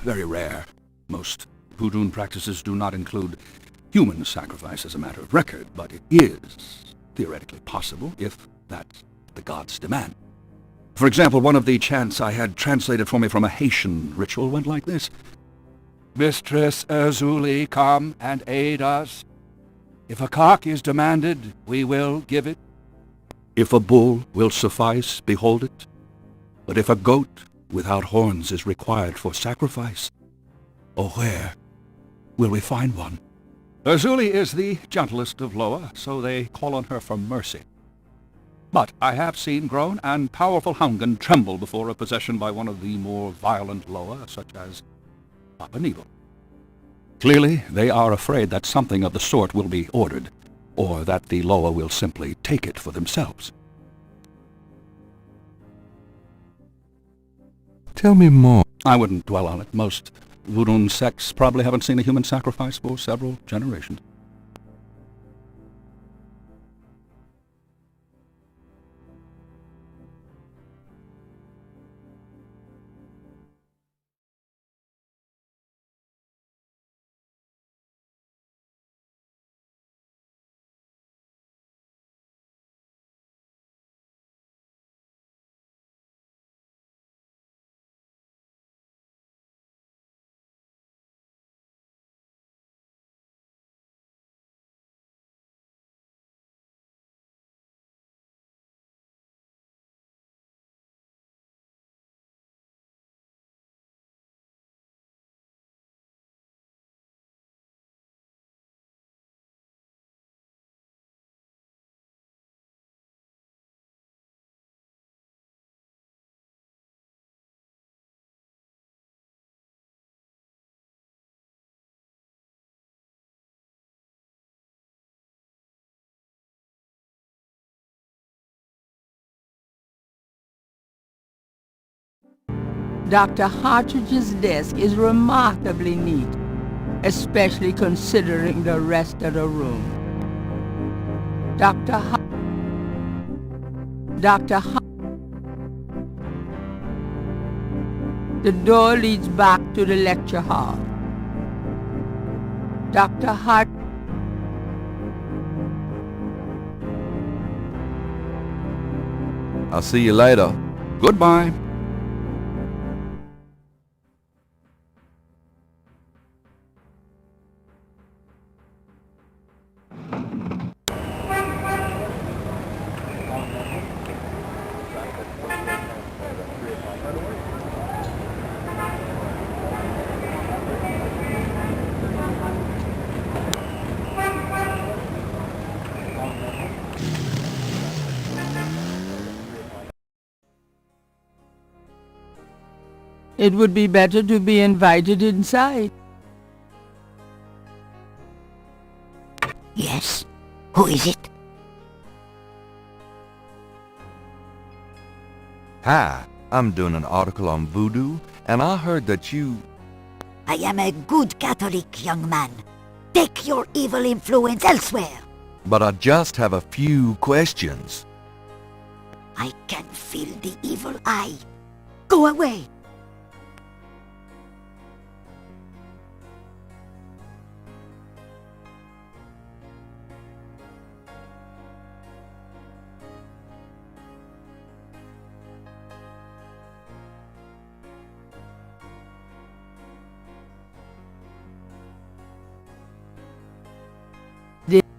very rare. Most voodoo practices do not include human sacrifice as a matter of record, but it is theoretically possible if that's the gods' demand. For example, one of the chants I had translated for me from a Haitian ritual went like this. Mistress Azuli, come and aid us. If a cock is demanded, we will give it. If a bull will suffice, behold it. But if a goat without horns is required for sacrifice, oh, where will we find one? Azuli is the gentlest of Loa, so they call on her for mercy. But I have seen grown and powerful Hungan tremble before a possession by one of the more violent Loa, such as Papa Nebo. Clearly, they are afraid that something of the sort will be ordered, or that the Loa will simply take it for themselves. Tell me more. I wouldn't dwell on it. Most voodoo sects probably haven't seen a human sacrifice for several generations. Dr. Hartridge's desk is remarkably neat, especially considering the rest of the room. Dr. Dr. The door leads back to the lecture hall. Dr. Hart. I'll see you later. Goodbye. It would be better to be invited inside. Yes? Who is it? Hi, I'm doing an article on voodoo, and I heard that you... I am a good Catholic, young man. Take your evil influence elsewhere. But I just have a few questions. I can feel the evil eye. Go away.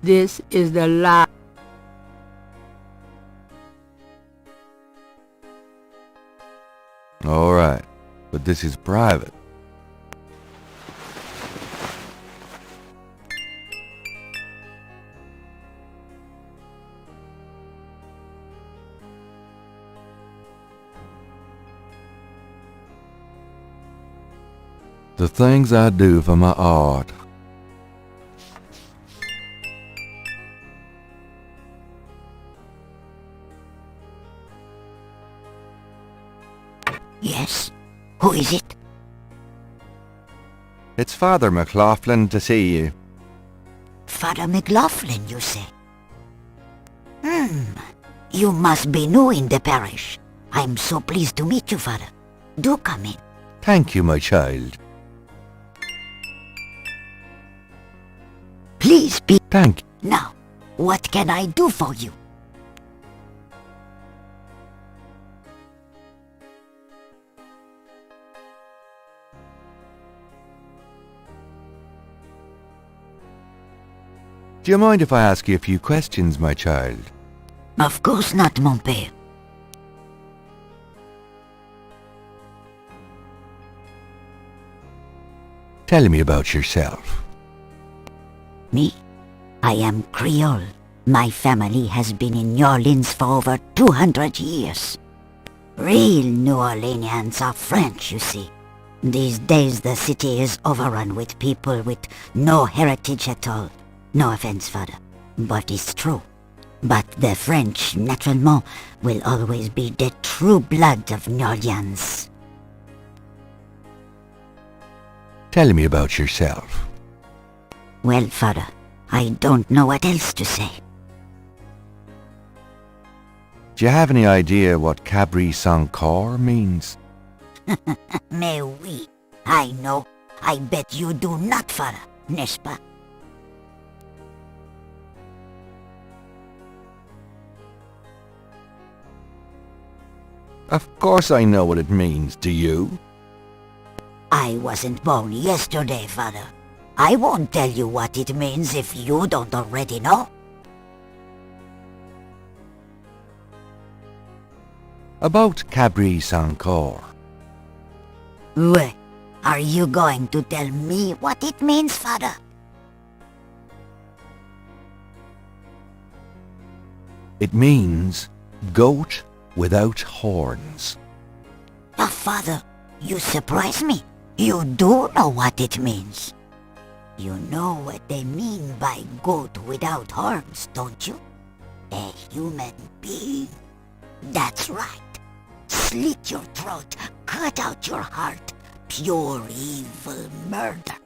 This is the last. All right, but this is private. The things I do for my art. Yes? Who is it? It's Father McLaughlin to see you. Father McLaughlin, you say? You must be new in the parish. I'm so pleased to meet you, Father. Do come in. Thank you, my child. Please be... Thank you. Now, what can I do for you? Do you mind if I ask you a few questions, my child? Of course not, mon père. Tell me about yourself. Me? I am Creole. My family has been in New Orleans for over 200 years. Real New Orleanians are French, you see. These days the city is overrun with people with no heritage at all. No offense, Father, but it's true. But the French, naturellement, will always be the true blood of New Orleans. Tell me about yourself. Well, Father, I don't know what else to say. Do you have any idea what Cabri sans corps means? Mais oui, I know. I bet you do not, Father, n'est-ce pas? Of course I know what it means, do you? I wasn't born yesterday, Father. I won't tell you what it means if you don't already know. About Cabri sans corps. Well, are you going to tell me what it means, Father? It means goat without horns. Oh, Father, you surprise me. You do know what it means. You know what they mean by goat without horns, don't you? A human being. That's right. Slit your throat, cut out your heart. Pure evil murder.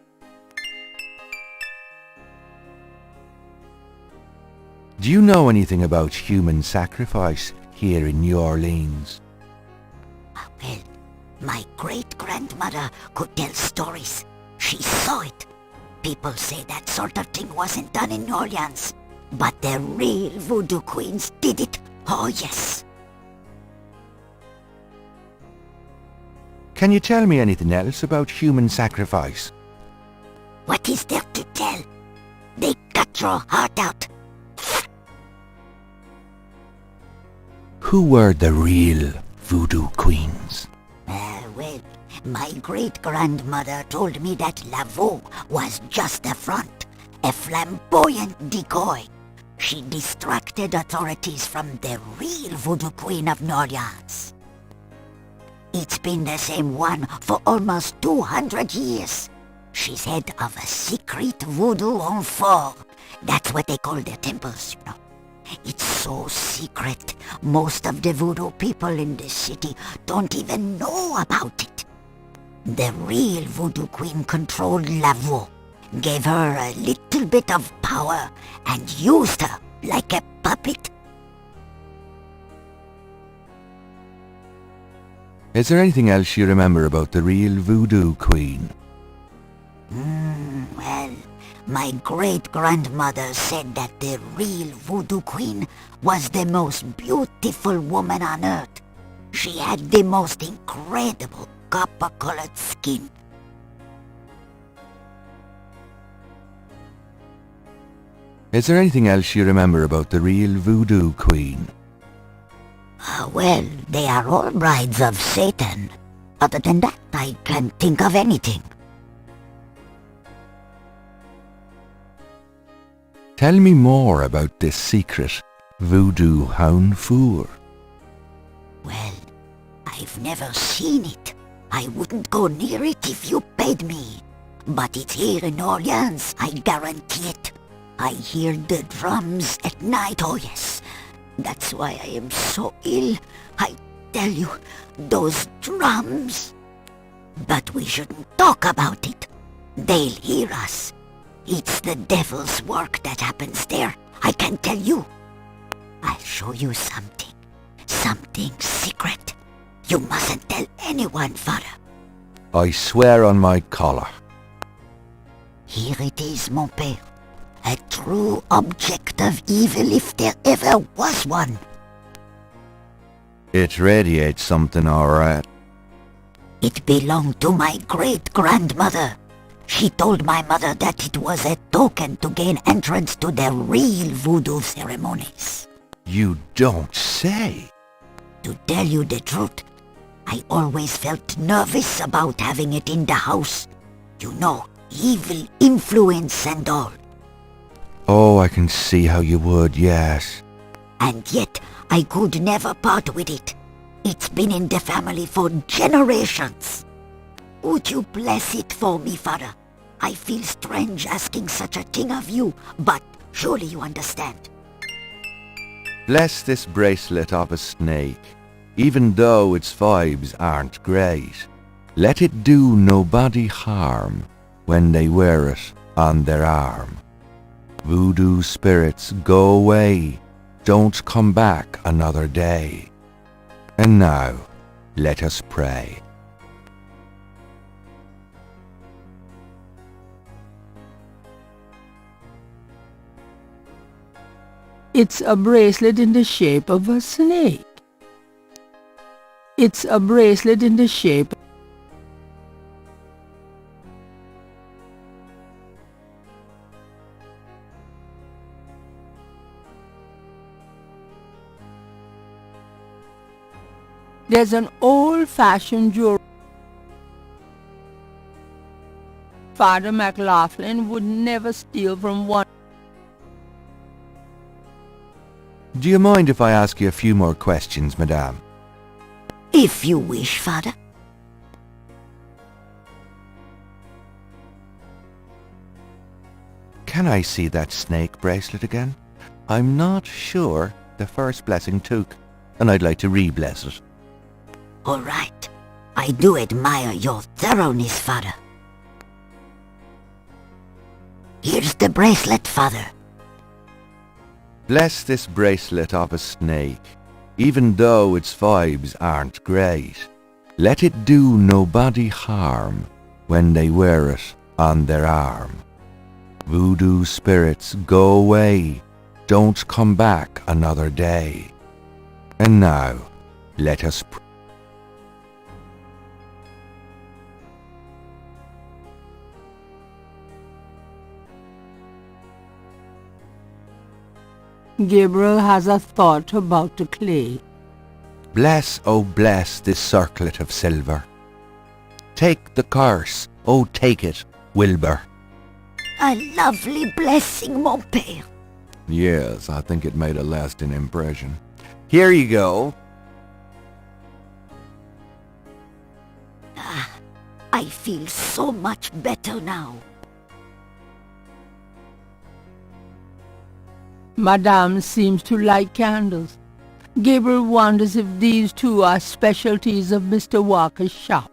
Do you know anything about human sacrifice here in New Orleans? Well, my great-grandmother could tell stories. She saw it. People say that sort of thing wasn't done in New Orleans, but the real voodoo queens did it. Oh, yes. Can you tell me anything else about human sacrifice? What is there to tell? They cut your heart out. Who were the real voodoo queens? Well, my great-grandmother told me that Laveau was just a front, a flamboyant decoy. She distracted authorities from the real voodoo queen of New Orleans. It's been the same one for almost 200 years. She's head of a secret voodoo en fort. That's what they call their temples, you know. It's so secret, most of the voodoo people in the city don't even know about it. The real voodoo queen controlled Laveau, gave her a little bit of power, and used her like a puppet. Is there anything else you remember about the real voodoo queen? Well, my great-grandmother said that the real voodoo queen was the most beautiful woman on earth. She had the most incredible copper-colored skin. Is there anything else you remember about the real voodoo queen? Well, they are all brides of Satan. Other than that, I can't think of anything. Tell me more about this secret voodoo hound four. Well, I've never seen it. I wouldn't go near it if you paid me. But it's here in Orleans, I guarantee it. I hear the drums at night, oh yes. That's why I am so ill. I tell you, those drums. But we shouldn't talk about it. They'll hear us. It's the devil's work that happens there. I can tell you. I'll show you something. Something secret. You mustn't tell anyone, Father. I swear on my collar. Here it is, mon père. A true object of evil if there ever was one. It radiates something, all right. It belonged to my great-grandmother. She told my mother that it was a token to gain entrance to the real voodoo ceremonies. You don't say. To tell you the truth, I always felt nervous about having it in the house. You know, evil influence and all. Oh, I can see how you would, yes. And yet, I could never part with it. It's been in the family for generations. Would you bless it for me, Father? I feel strange asking such a thing of you, but surely you understand. Bless this bracelet of a snake, even though its vibes aren't great. Let it do nobody harm when they wear it on their arm. Voodoo spirits, go away, don't come back another day. And now, let us pray. It's a bracelet in the shape of a snake. It's a bracelet in the shape. There's an old-fashioned jewelry. Father McLaughlin would never steal from one. Do you mind if I ask you a few more questions, Madame? If you wish, Father. Can I see that snake bracelet again? I'm not sure the first blessing took, and I'd like to re-bless it. All right. I do admire your thoroughness, Father. Here's the bracelet, Father. Bless this bracelet of a snake, even though its vibes aren't great. Let it do nobody harm when they wear it on their arm. Voodoo spirits, go away, don't come back another day. And now, let us pray. Gabriel has a thought about the clay. Bless, oh bless this circlet of silver. Take the curse, oh take it, Wilbur. A lovely blessing, mon père. Yes, I think it made a lasting impression. Here you go. I feel so much better now. Madame seems to like candles. Gabriel wonders if these two are specialties of Mr. Walker's shop.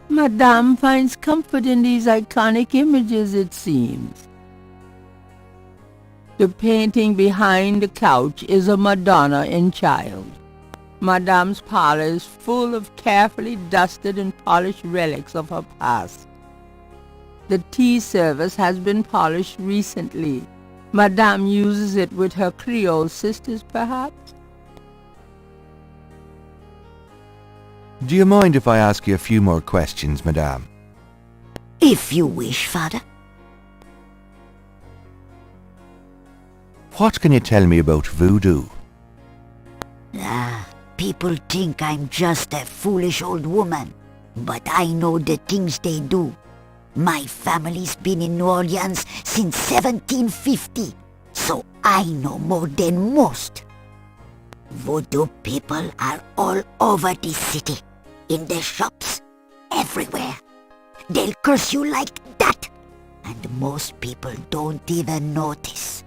Madame finds comfort in these iconic images, it seems. The painting behind the couch is a Madonna in child. Madame's parlor is full of carefully dusted and polished relics of her past. The tea service has been polished recently. Madame uses it with her Creole sisters, perhaps? Do you mind if I ask you a few more questions, Madame? If you wish, Father. What can you tell me about voodoo? People think I'm just a foolish old woman, but I know the things they do. My family's been in New Orleans since 1750, so I know more than most. Voodoo people are all over this city, in the shops, everywhere. They'll curse you like that, and most people don't even notice.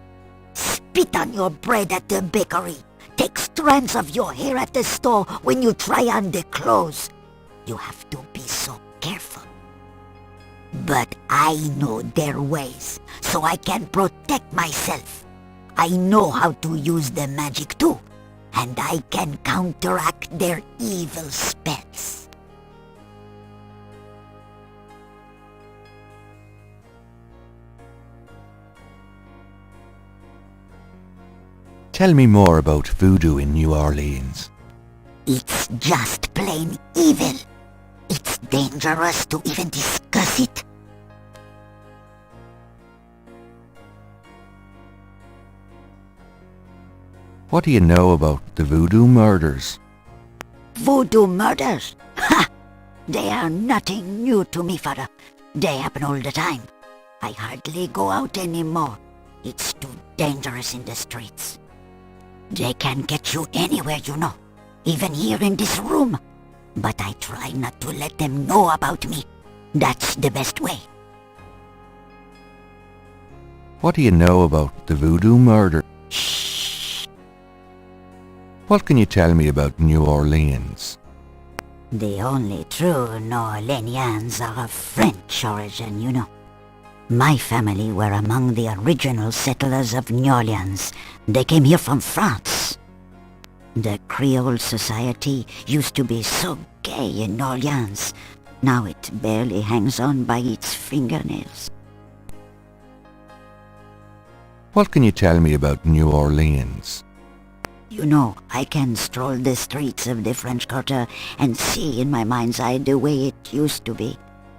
Spit on your bread at the bakery. Take strands of your hair at the store when you try on the clothes. You have to be so careful. But I know their ways, so I can protect myself. I know how to use the magic too, and I can counteract their evil spells. Tell me more about voodoo in New Orleans. It's just plain evil. It's dangerous to even discuss it. What do you know about the voodoo murders? Voodoo murders? Ha! They are nothing new to me, Father. They happen all the time. I hardly go out anymore. It's too dangerous in the streets. They can get you anywhere, you know. Even here in this room. But I try not to let them know about me. That's the best way. What do you know about the voodoo murder? Shh. What can you tell me about New Orleans? The only true New Orleanians are of French origin, you know. My family were among the original settlers of New Orleans. They came here from France. The Creole society used to be so gay in New Orleans. Now it barely hangs on by its fingernails. What can you tell me about New Orleans? You know, I can stroll the streets of the French Quarter and see in my mind's eye the way it used to be.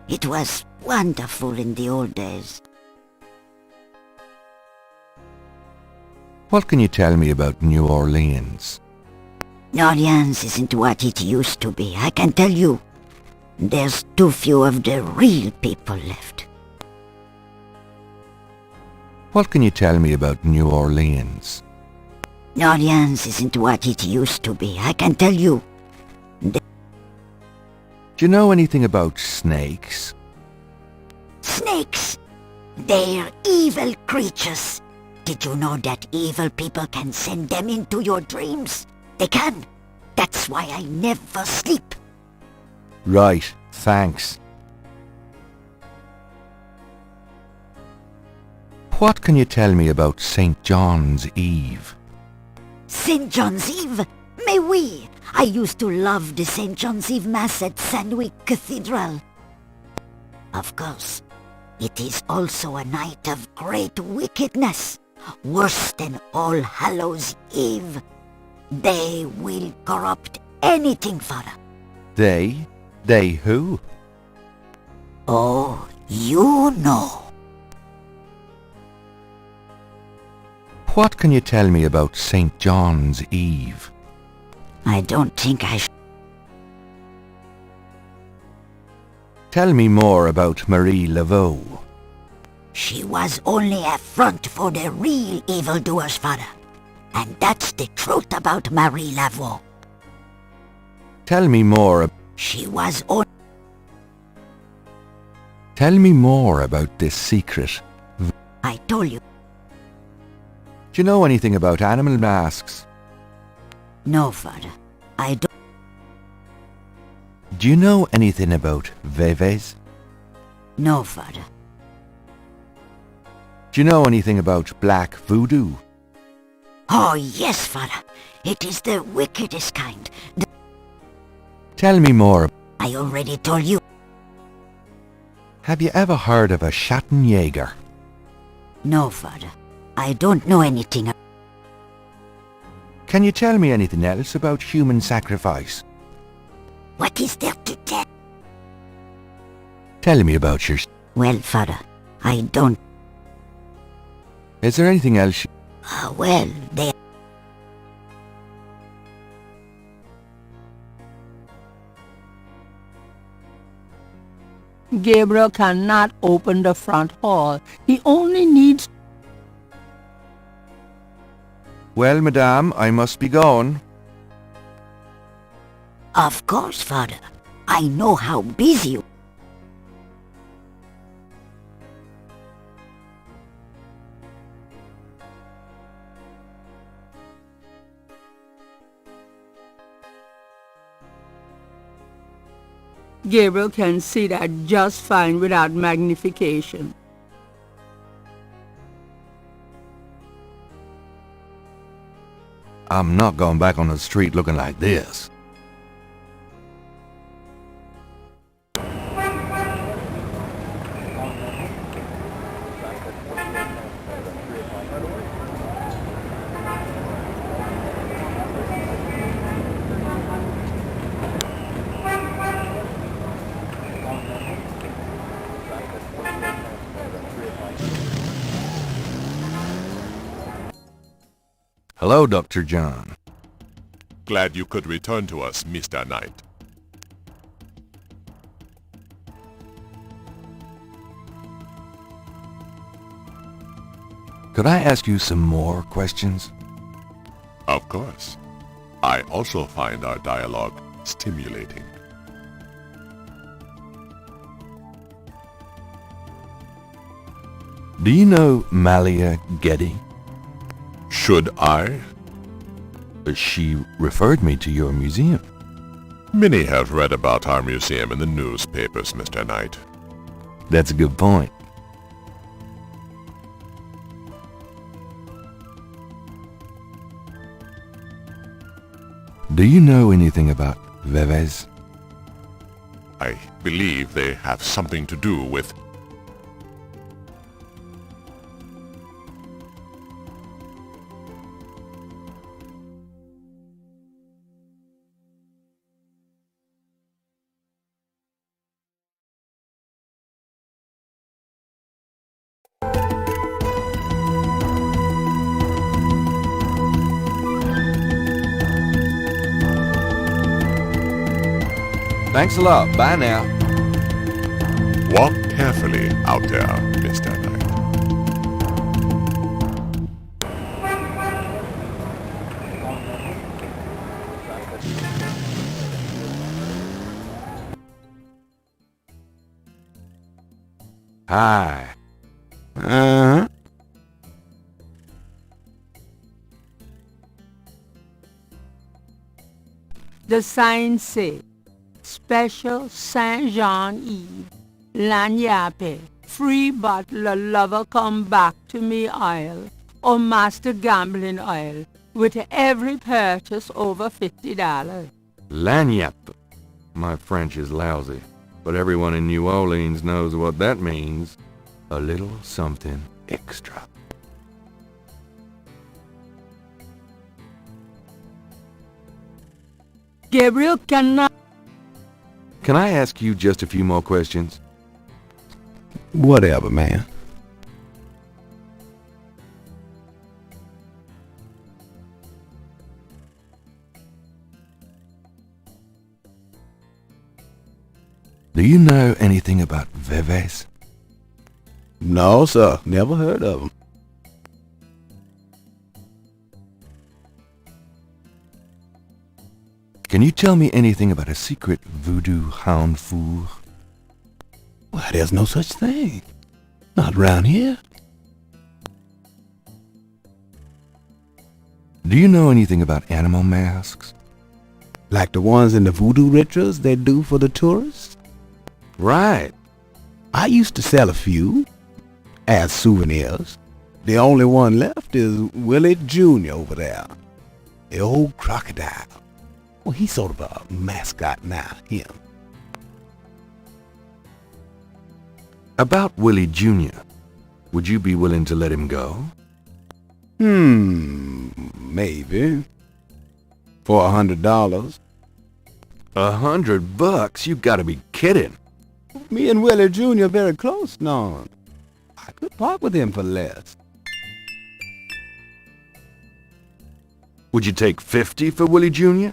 It was wonderful in the old days. What can you tell me about New Orleans? New Orleans isn't what it used to be, I can tell you. There's too few of the real people left. What can you tell me about New Orleans? New Orleans isn't what it used to be, I can tell you. Do you know anything about snakes? Snakes! They're evil creatures. Did you know that evil people can send them into your dreams? They can. That's why I never sleep. Right, thanks. What can you tell me about St. John's Eve? St. John's Eve? Mais oui! I used to love the St. John's Eve Mass at Sandwich Cathedral. Of course, it is also a night of great wickedness, worse than All Hallows Eve. They will corrupt anything, Father. They? They who? Oh, you know. What can you tell me about St. John's Eve? I don't think I should. Tell me more about Marie Laveau. She was only a front for the real evildoers, Father. And that's the truth about Marie Laveau. Tell me more. She was only... Tell me more about this secret. I told you. Do you know anything about animal masks? No, Father. I don't. Do you know anything about veves? No, Father. Do you know anything about black voodoo? Oh, yes, Father. It is the wickedest kind. Tell me more. I already told you. Have you ever heard of a Schattenjäger? No, Father. I don't know anything. Can you tell me anything else about human sacrifice? What is there to tell? Tell me about your... Well, Father, I don't... Is there anything else? Well, they... Gabriel cannot open the front hall. He only needs... Well, madame, I must be going. Of course, Father. I know how busy you... Gabriel can see that just fine without magnification. I'm not going back on the street looking like this. Hello, Dr. John. Glad you could return to us, Mr. Knight. Could I ask you some more questions? Of course. I also find our dialogue stimulating. Do you know Malia Getty? Should I? She referred me to your museum. Many have read about our museum in the newspapers, Mr. Knight. That's a good point. Do you know anything about veves? I believe they have something to do with... Thanks a lot. Bye now. Walk carefully out there, Mr. Knight. Hi. The sign say, Special Saint Jean Eve, Lagnape, free bottle of lover come back to me oil or master gambling oil with every purchase over $50. Lagniappe. My French is lousy, but everyone in New Orleans knows what that means. A little something extra. Gabriel cannot... Can I ask you just a few more questions? Whatever, man. Do you know anything about Veves? No, sir. Never heard of them. Can you tell me anything about a secret voodoo hound fool? Why, there's no such thing. Not around here. Do you know anything about animal masks? Like the ones in the voodoo rituals they do for the tourists? Right. I used to sell a few as souvenirs. The only one left is Willie Jr. over there. The old crocodile. Well, he's sort of a mascot now, him. About Willie Jr., would you be willing to let him go? Maybe. For $100. $100? You gotta be kidding. Me and Willie Jr. are very close now. I could part with him for less. Would you take 50 for Willie Jr.?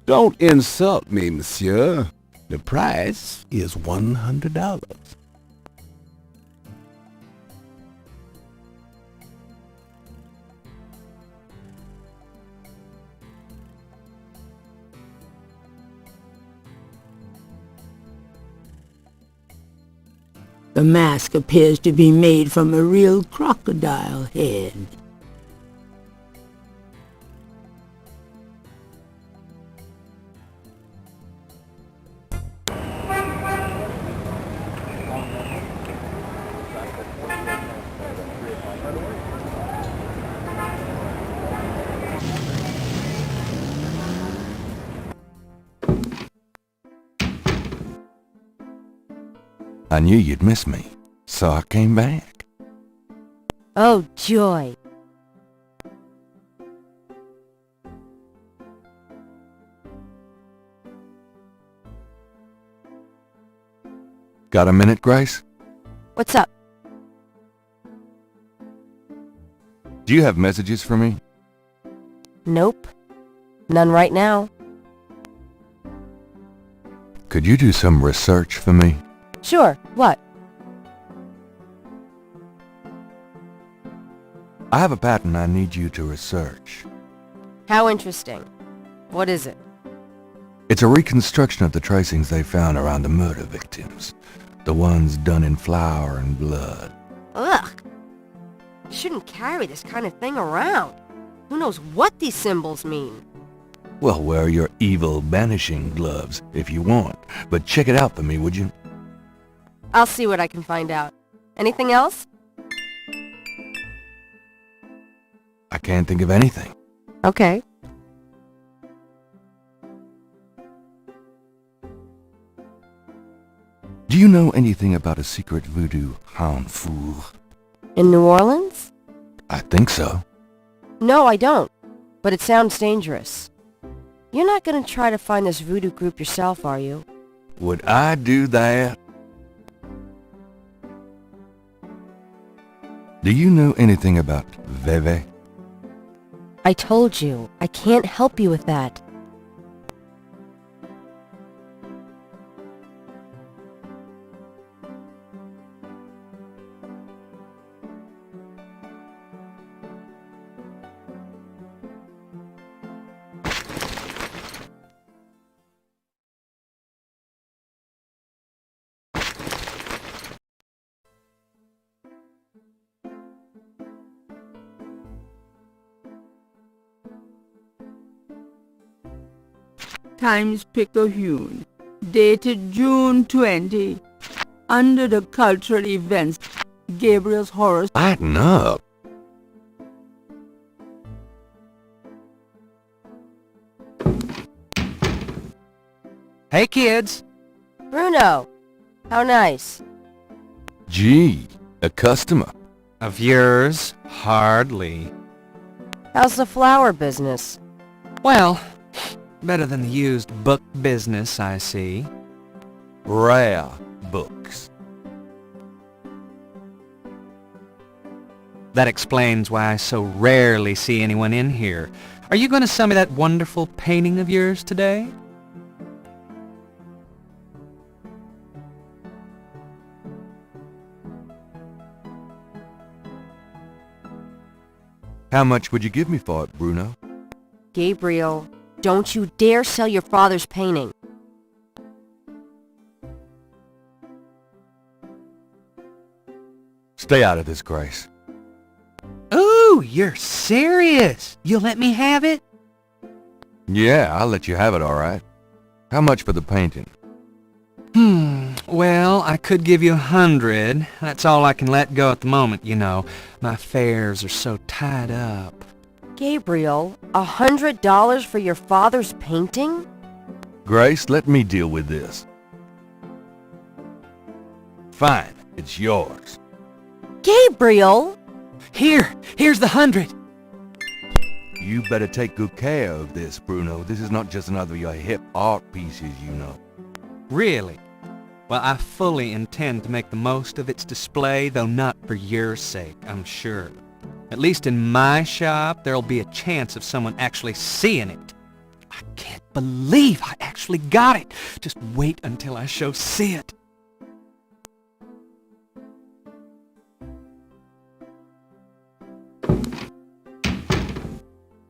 Don't insult me, monsieur. The price is $100. The mask appears to be made from a real crocodile head. I knew you'd miss me, so I came back. Oh, joy. Got a minute, Grace? What's up? Do you have messages for me? Nope. None right now. Could you do some research for me? Sure. What? I have a pattern I need you to research. How interesting. What is it? It's a reconstruction of the tracings they found around the murder victims. The ones done in flour and blood. Ugh. You shouldn't carry this kind of thing around. Who knows what these symbols mean? Well, wear your evil banishing gloves if you want, but check it out for me, would you? I'll see what I can find out. Anything else? I can't think of anything. Okay. Do you know anything about a secret voodoo hound fool? In New Orleans? I think so. No, I don't. But it sounds dangerous. You're not gonna try to find this voodoo group yourself, are you? Would I do that? Do you know anything about Veve? I told you, I can't help you with that. Times Picayune, dated June 20. Under the cultural events, Gabriel's horror... Lighten up. Hey, kids. Bruno, how nice. Gee, a customer. Of yours? Hardly. How's the flower business? Well, better than the used book business, I see. Rare books. That explains why I so rarely see anyone in here. Are you going to sell me that wonderful painting of yours today? How much would you give me for it, Bruno? Gabriel, don't you dare sell your father's painting. Stay out of this, Grace. Ooh, you're serious? You'll let me have it? Yeah, I'll let you have it, all right. How much for the painting? Well, I could give you 100. That's all I can let go at the moment, you know. My affairs are so tied up. Gabriel, $100 for your father's painting? Grace, let me deal with this. Fine, it's yours. Gabriel! Here's the 100. You better take good care of this, Bruno. This is not just another of your hip art pieces, you know. Really? Well, I fully intend to make the most of its display, though not for your sake, I'm sure. At least in my shop, there'll be a chance of someone actually seeing it. I can't believe I actually got it. Just wait until I show Sid.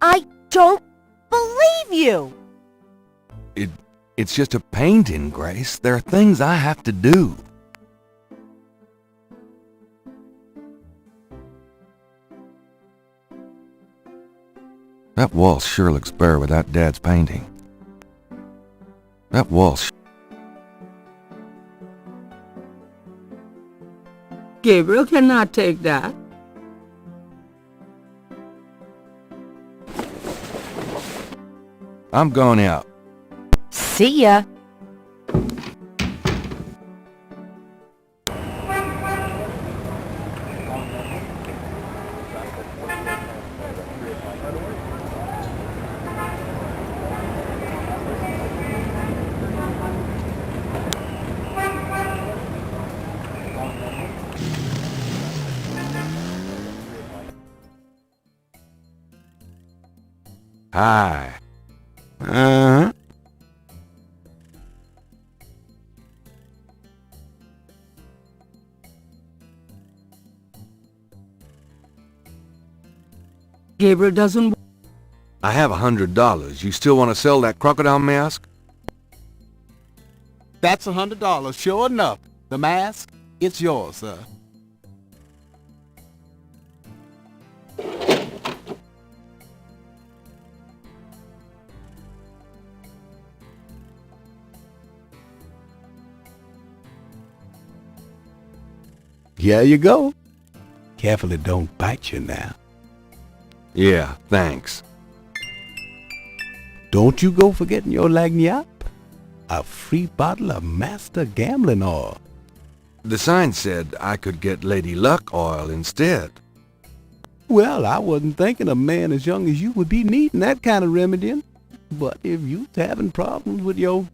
I don't believe you! It's just a painting, Grace. There are things I have to do. That wall sure looks bare without Dad's painting. That wall Gabriel cannot take that. I'm going out. See ya. Hi. Uh-huh. Gabriel doesn't... I have $100. You still want to sell that crocodile mask? That's $100, sure enough. The mask, it's yours, sir. Here you go. Carefully don't bite you now. Yeah, thanks. Don't you go forgetting your lagniappe. A free bottle of Master Gambling Oil. The sign said I could get Lady Luck oil instead. Well, I wasn't thinking a man as young as you would be needing that kind of remedying. But if you's having problems with your...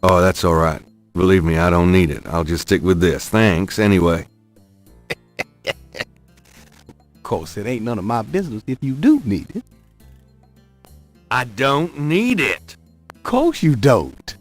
Oh, that's all right. Believe me, I don't need it. I'll just stick with this. Thanks, anyway. Of course, it ain't none of my business if you do need it. I don't need it. Of course you don't.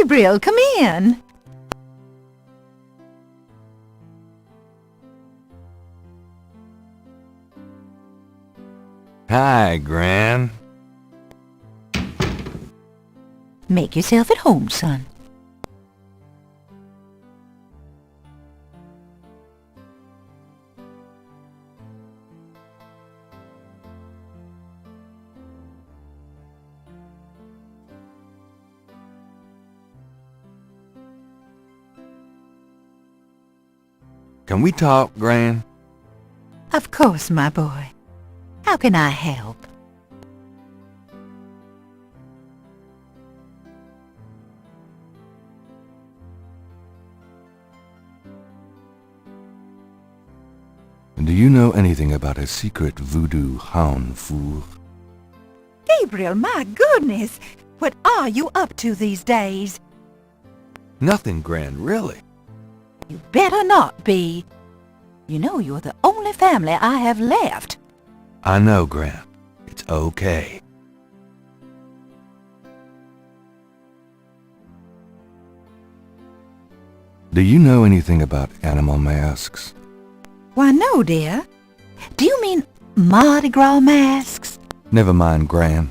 Gabriel, come in. Hi, Gran. Make yourself at home, son. Can we talk, Gran? Of course, my boy. How can I help? Do you know anything about a secret voodoo hound fool? Gabriel, my goodness! What are you up to these days? Nothing, Gran, really. You better not be. You know you're the only family I have left. I know, Gran. It's okay. Do you know anything about animal masks? Why, no, dear. Do you mean Mardi Gras masks? Never mind, Gran.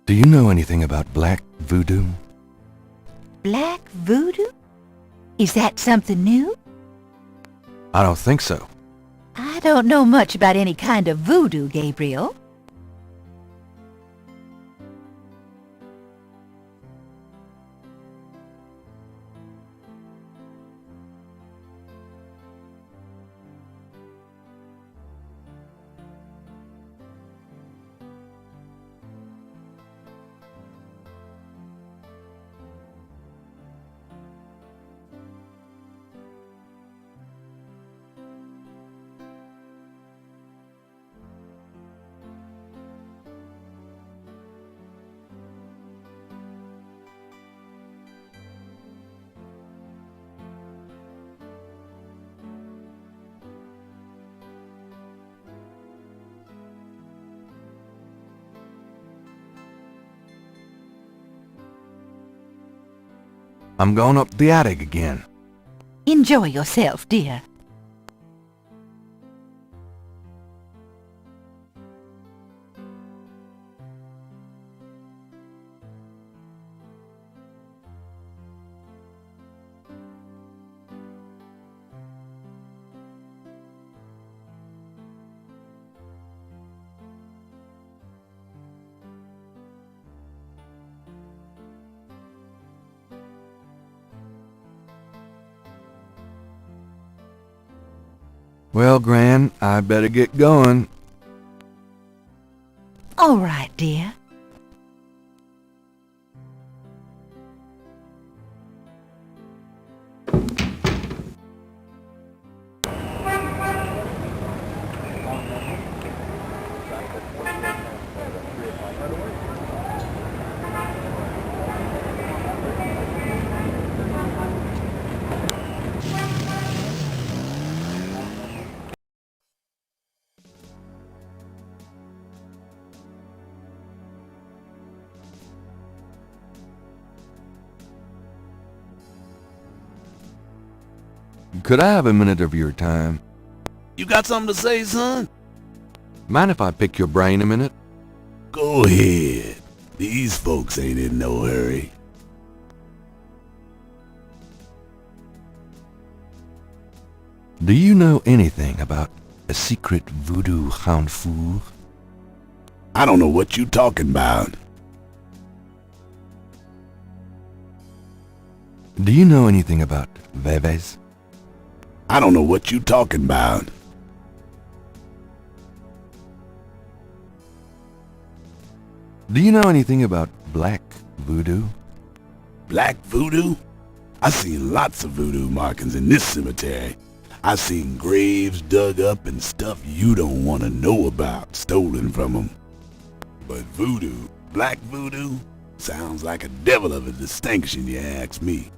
Do you know anything about black voodoo? Black voodoo? Is that something new? I don't think so. I don't know much about any kind of voodoo, Gabriel. I'm going up the attic again. Enjoy yourself, dear. Well, Gran, I better get going. All right, dear. Could I have a minute of your time? You got something to say, son? Mind if I pick your brain a minute? Go ahead. These folks ain't in no hurry. Do you know anything about a secret voodoo hound fool? I don't know what you talking about. Do you know anything about bebes? I don't know what you talking about. Do you know anything about black voodoo? Black voodoo? I seen lots of voodoo markings in this cemetery. I seen graves dug up and stuff you don't want to know about stolen from them. But voodoo, black voodoo, sounds like a devil of a distinction, you ask me.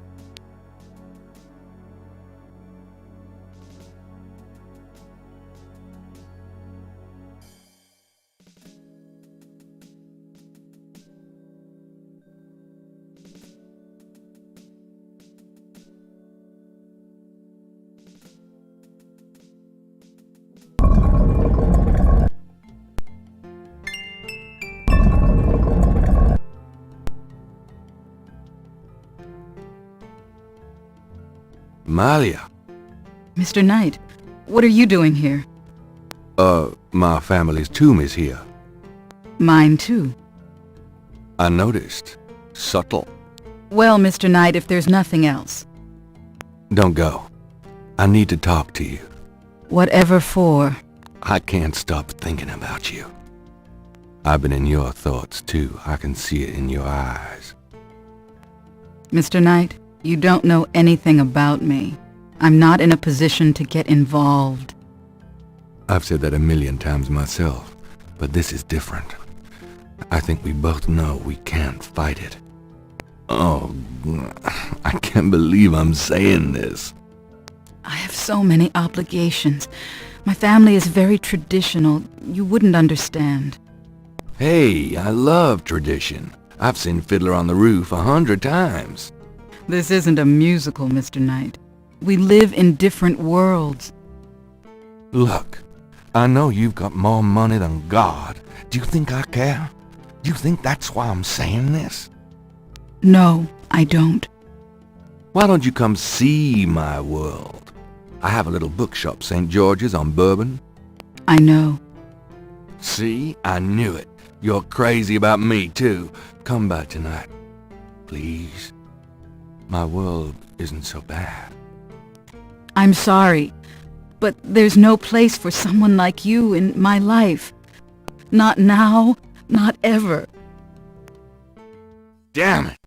Malia. Mr. Knight, what are you doing here? My family's tomb is here. Mine too. I noticed. Subtle. Well, Mr. Knight, if there's nothing else. Don't go. I need to talk to you. Whatever for. I can't stop thinking about you. I've been in your thoughts too. I can see it in your eyes. Mr. Knight, you don't know anything about me. I'm not in a position to get involved. I've said that a million times myself, but this is different. I think we both know we can't fight it. Oh, I can't believe I'm saying this. I have so many obligations. My family is very traditional. You wouldn't understand. Hey, I love tradition. I've seen Fiddler on the Roof 100 times. This isn't a musical, Mr. Knight. We live in different worlds. Look, I know you've got more money than God. Do you think I care? Do you think that's why I'm saying this? No, I don't. Why don't you come see my world? I have a little bookshop, St. George's on Bourbon. I know. See? I knew it. You're crazy about me, too. Come by tonight. Please. My world isn't so bad. I'm sorry, but there's no place for someone like you in my life. Not now, not ever. Damn it!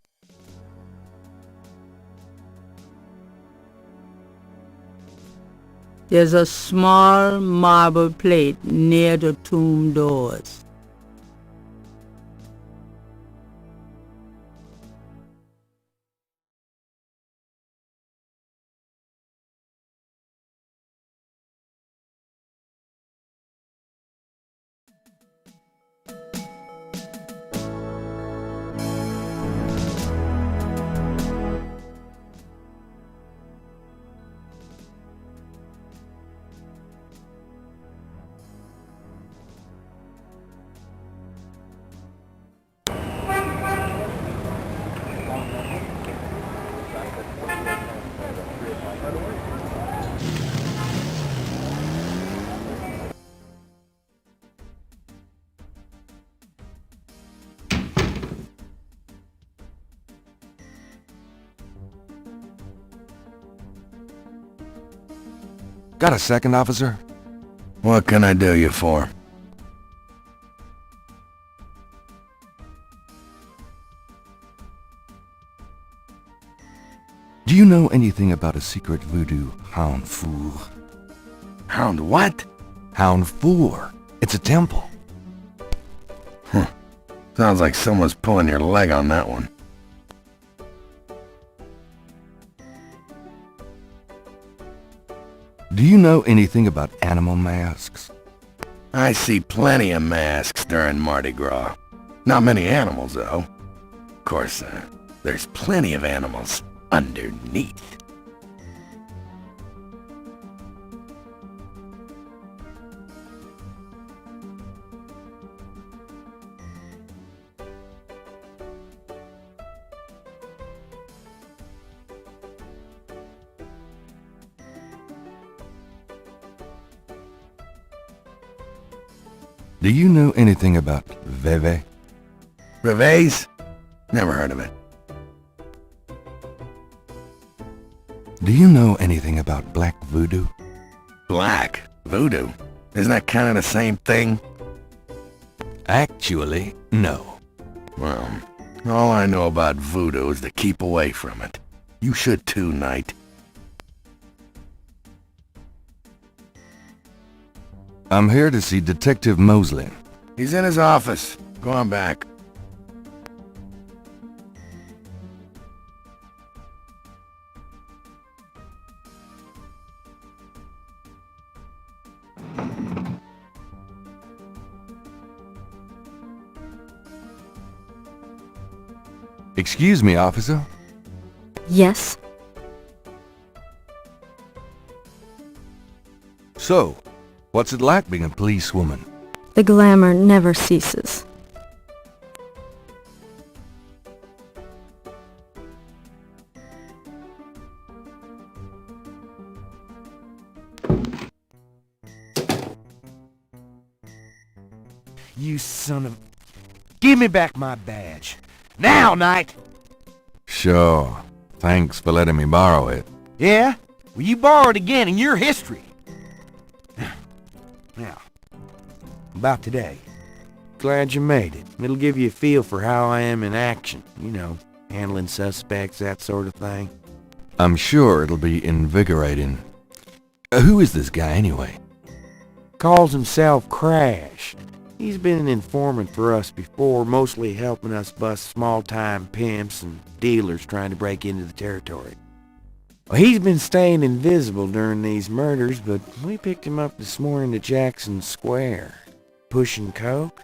There's a small marble plate near the tomb doors. Got a second, officer? What can I do you for? Do you know anything about a secret voodoo hound fool? Hound what? Hound four. It's a temple. Sounds like someone's pulling your leg on that one. Do you know anything about animal masks? I see plenty of masks during Mardi Gras. Not many animals, though. Of course, there's plenty of animals underneath. Do you know anything about Veve? Reve's? Never heard of it. Do you know anything about black voodoo? Black? Voodoo? Isn't that kind of the same thing? Actually, no. Well, all I know about voodoo is to keep away from it. You should too, Knight. I'm here to see Detective Mosley. He's in his office. Go on back. Excuse me, officer. Yes? So, what's it like being a policewoman? The glamour never ceases. You son of... Give me back my badge. Now, Knight! Sure. Thanks for letting me borrow it. Yeah? Well, you borrowed again in your history. Now, about today. Glad you made it. It'll give you a feel for how I am in action. You know, handling suspects, that sort of thing. I'm sure it'll be invigorating. Who is this guy, anyway? Calls himself Crash. He's been an informant for us before, mostly helping us bust small-time pimps and dealers trying to break into the territory. Well, he's been staying invisible during these murders, but we picked him up this morning at Jackson Square. Pushing coke?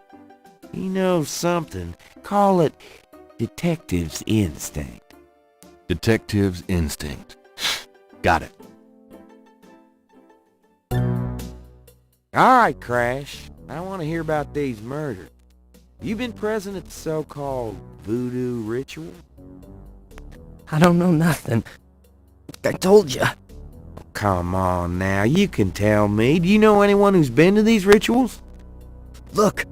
He knows something. Call it detective's instinct. Detective's instinct. Got it. All right, Crash. I want to hear about these murders. You been present at the so-called voodoo ritual? I don't know nothing. I told you. Come on now, you can tell me. Do you know anyone who's been to these rituals? Look,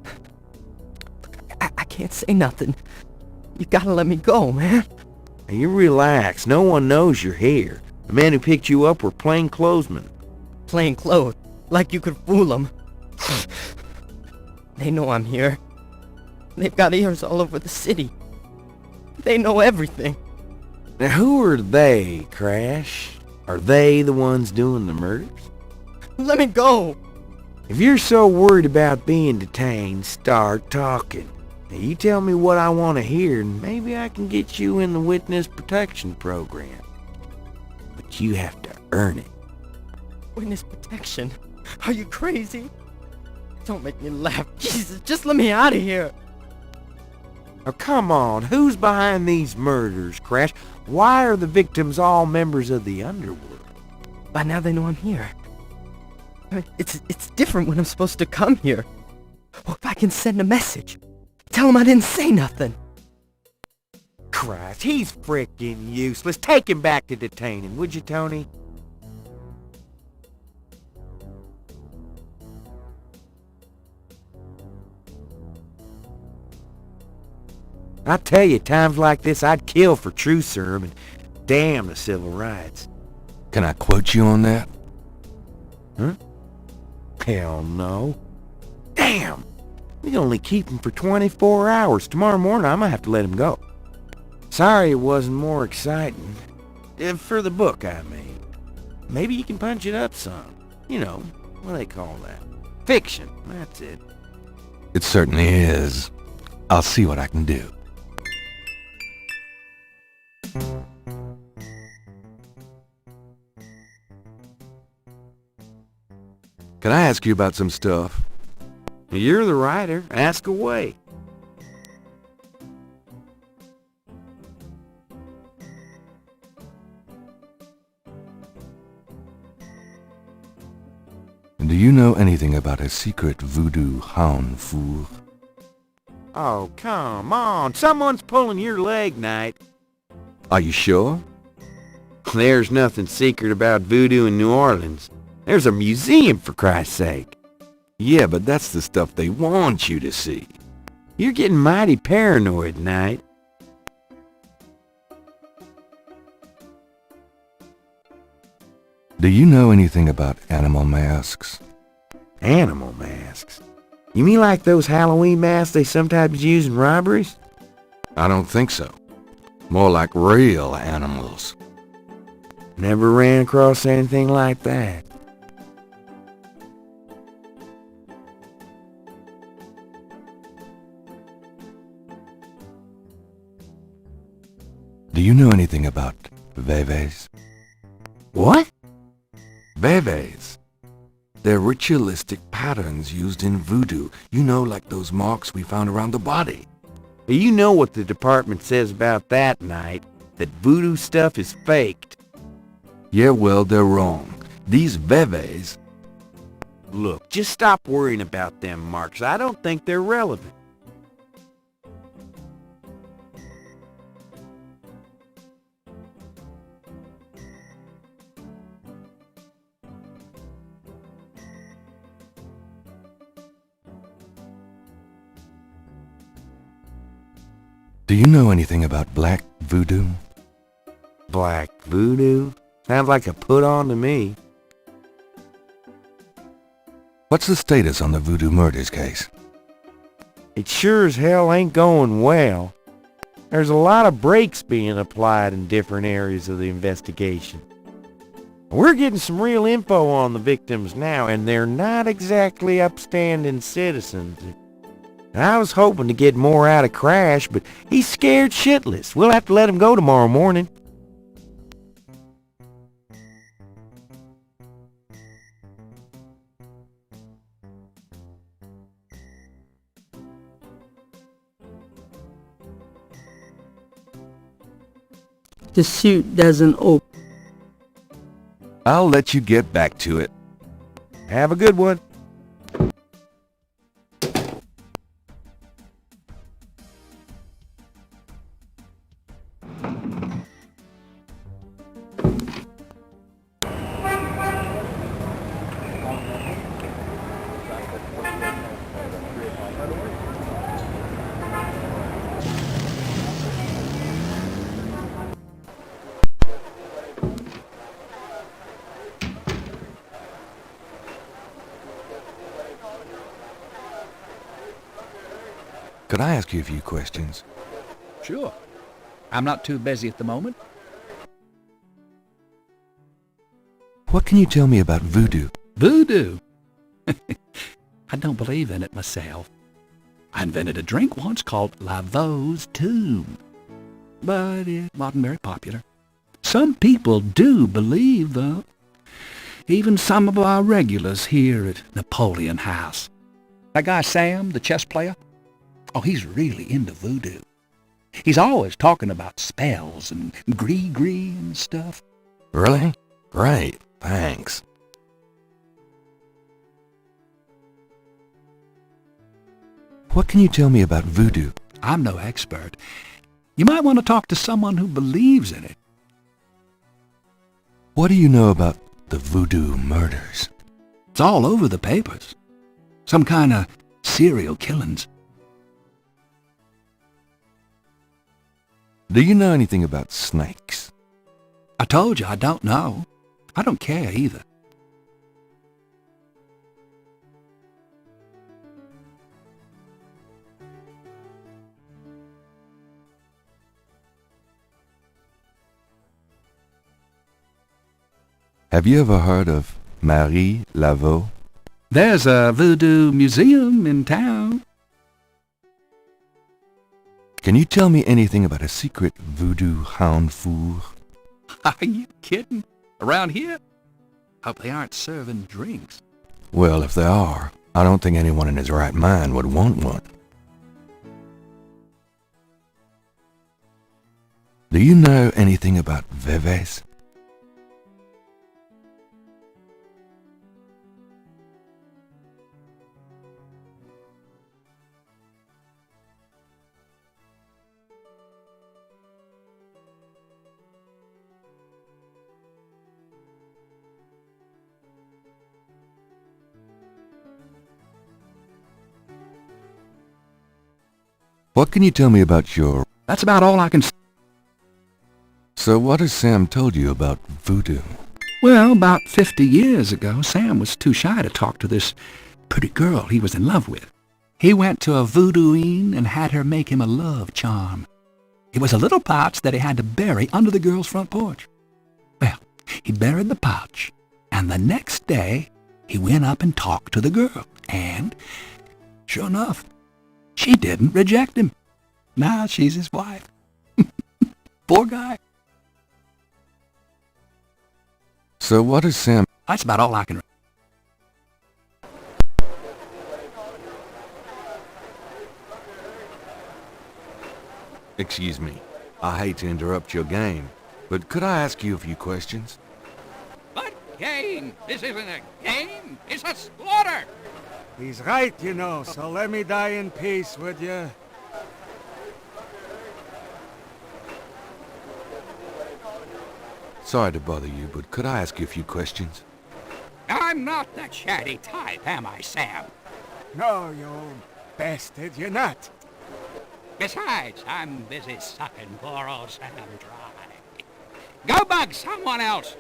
I can't say nothing. You gotta let me go, man. Now, you relax. No one knows you're here. The men who picked you up were plainclothesmen. Plain clothes, like you could fool them. They know I'm here. They've got ears all over the city. They know everything. Now, who are they, Crash? Are they the ones doing the murders? Let me go! If you're so worried about being detained, start talking. Now, you tell me what I want to hear, and maybe I can get you in the witness protection program. But you have to earn it. Witness protection? Are you crazy? Don't make me laugh. Jesus, just let me out of here. Now, come on. Who's behind these murders, Crash? Why are the victims all members of the underworld? By now they know I'm here. I mean, it's different when I'm supposed to come here. Or if I can send a message. Tell them I didn't say nothing. Christ, he's frickin' useless. Take him back to detaining, would you, Tony? I tell you, times like this, I'd kill for truth serum and damn the civil rights. Can I quote you on that? Huh? Hell no. Damn! We only keep him for 24 hours. Tomorrow morning, I might have to let him go. Sorry it wasn't more exciting. For the book, I mean. Maybe you can punch it up some. You know, what do they call that? Fiction, that's it. It certainly is. I'll see what I can do. Can I ask you about some stuff? You're the writer. Ask away. Do you know anything about a secret voodoo hound fool? Oh, come on. Someone's pulling your leg, Knight. Are you sure? There's nothing secret about voodoo in New Orleans. There's a museum, for Christ's sake. Yeah, but that's the stuff they want you to see. You're getting mighty paranoid, Knight. Do you know anything about animal masks? Animal masks? You mean like those Halloween masks they sometimes use in robberies? I don't think so. More like real animals. Never ran across anything like that. Do you know anything about veves? What? Veves. They're ritualistic patterns used in voodoo. You know, like those marks we found around the body. You know what the department says about that, Knight. That voodoo stuff is faked. Yeah, well, they're wrong. These veves... Look, just stop worrying about them marks. I don't think they're relevant. Do you know anything about black voodoo? Black voodoo? Sounds like a put-on to me. What's the status on the voodoo murders case? It sure as hell ain't going well. There's a lot of brakes being applied in different areas of the investigation. We're getting some real info on the victims now, and they're not exactly upstanding citizens. I was hoping to get more out of Crash, but he's scared shitless. We'll have to let him go tomorrow morning. The suit doesn't open. I'll let you get back to it. Have a good one. Could I ask you a few questions? Sure. I'm not too busy at the moment. What can you tell me about voodoo? Voodoo? I don't believe in it myself. I invented a drink once called Laveau's Tomb, but it wasn't very popular. Some people do believe, though. Even some of our regulars here at Napoleon House. That guy Sam, the chess player, oh, he's really into voodoo. He's always talking about spells and gree-gree and stuff. Really? Great, thanks. What can you tell me about voodoo? I'm no expert. You might want to talk to someone who believes in it. What do you know about the voodoo murders? It's all over the papers. Some kind of serial killings. Do you know anything about snakes? I told you I don't know. I don't care either. Have you ever heard of Marie Laveau? There's a voodoo museum in town. Can you tell me anything about a secret voodoo hound four? Are you kidding? Around here? Hope they aren't serving drinks. Well, if they are, I don't think anyone in his right mind would want one. Do you know anything about veves? What can you tell me about your... That's about all I can say. So what has Sam told you about voodoo? Well, about 50 years ago, Sam was too shy to talk to this pretty girl he was in love with. He went to a voodooine and had her make him a love charm. It was a little pouch that he had to bury under the girl's front porch. Well, he buried the pouch, and the next day he went up and talked to the girl, and, sure enough, she didn't reject him. Now she's his wife. Poor guy. So what has Sam... That's about all I can... Excuse me. I hate to interrupt your game, but could I ask you a few questions? But game? This isn't a game. It's a slaughter. He's right, you know, so let me die in peace, would you? Sorry to bother you, but could I ask you a few questions? I'm not the chatty type, am I, Sam? No, you old bastard, you're not. Besides, I'm busy sucking poor old Sam dry. Go bug someone else.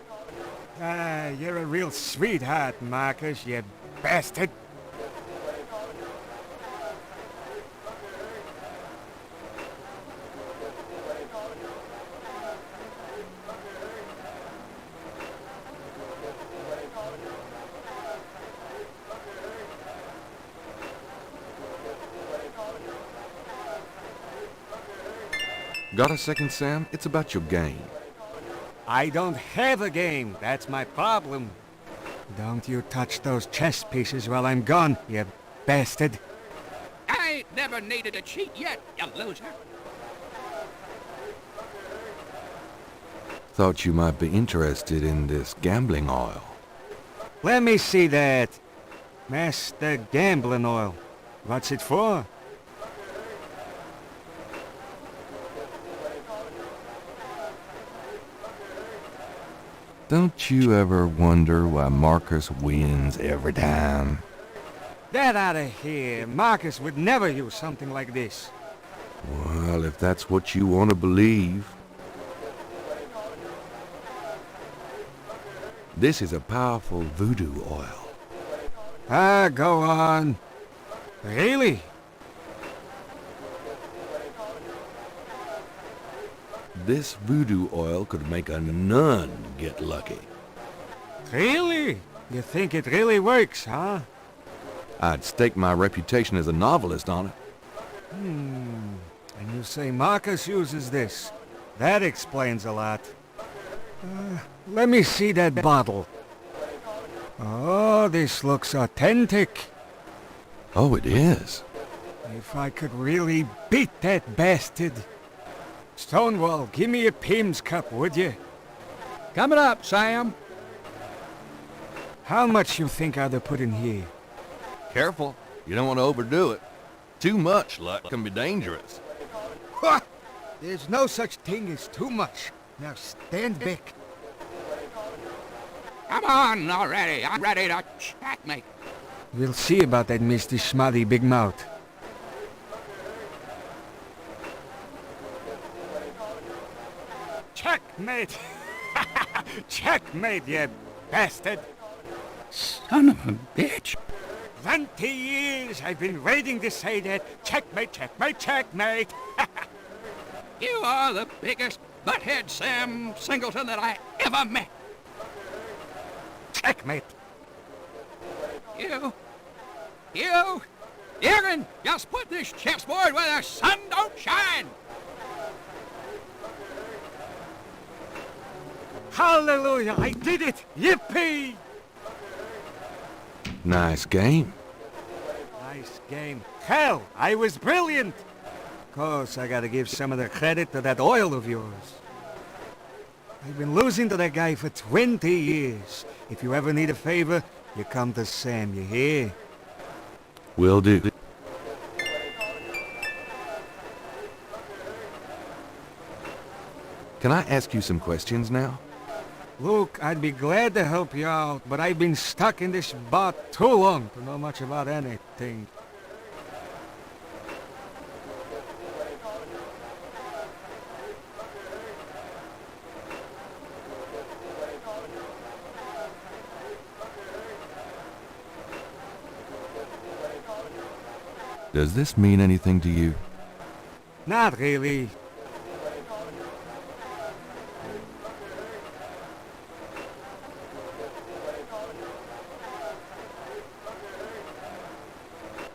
Ah, you're a real sweetheart, Marcus, you bastard. Got a second, Sam? It's about your game. I don't have a game, that's my problem. Don't you touch those chess pieces while I'm gone, you bastard. I ain't never needed to cheat yet, you loser. Thought you might be interested in this gambling oil. Let me see that. Master Gambling Oil. What's it for? Don't you ever wonder why Marcus wins every time? Get out of here. Marcus would never use something like this. Well, if that's what you want to believe. This is a powerful voodoo oil. Ah, go on. Really? This voodoo oil could make a nun get lucky. Really? You think it really works, huh? I'd stake my reputation as a novelist on it. And you say Marcus uses this. That explains a lot. Let me see that bottle. Oh, this looks authentic. Oh, it is. If I could really beat that bastard. Stonewall, give me a Pim's cup, would you? Coming up, Sam. How much you think I'd have put in here? Careful. You don't want to overdo it. Too much luck can be dangerous. What? There's no such thing as too much. Now stand back. Come on already. I'm ready to checkmate. We'll see about that, Mr. Schmutty Big Mouth. Checkmate! Checkmate, you bastard! Son of a bitch. 20 years I've been waiting to say that. Checkmate, checkmate, checkmate! You are the biggest butthead Sam Singleton that I ever met. Checkmate! You can just put this chessboard where the sun don't shine! Hallelujah! I did it! Yippee! Nice game. Nice game. Hell, I was brilliant! Course, I gotta give some of the credit to that oil of yours. I've been losing to that guy for 20 years. If you ever need a favor, you come to Sam, you hear? Will do. Can I ask you some questions now? Luke, I'd be glad to help you out, but I've been stuck in this bot too long to know much about anything. Does this mean anything to you? Not really.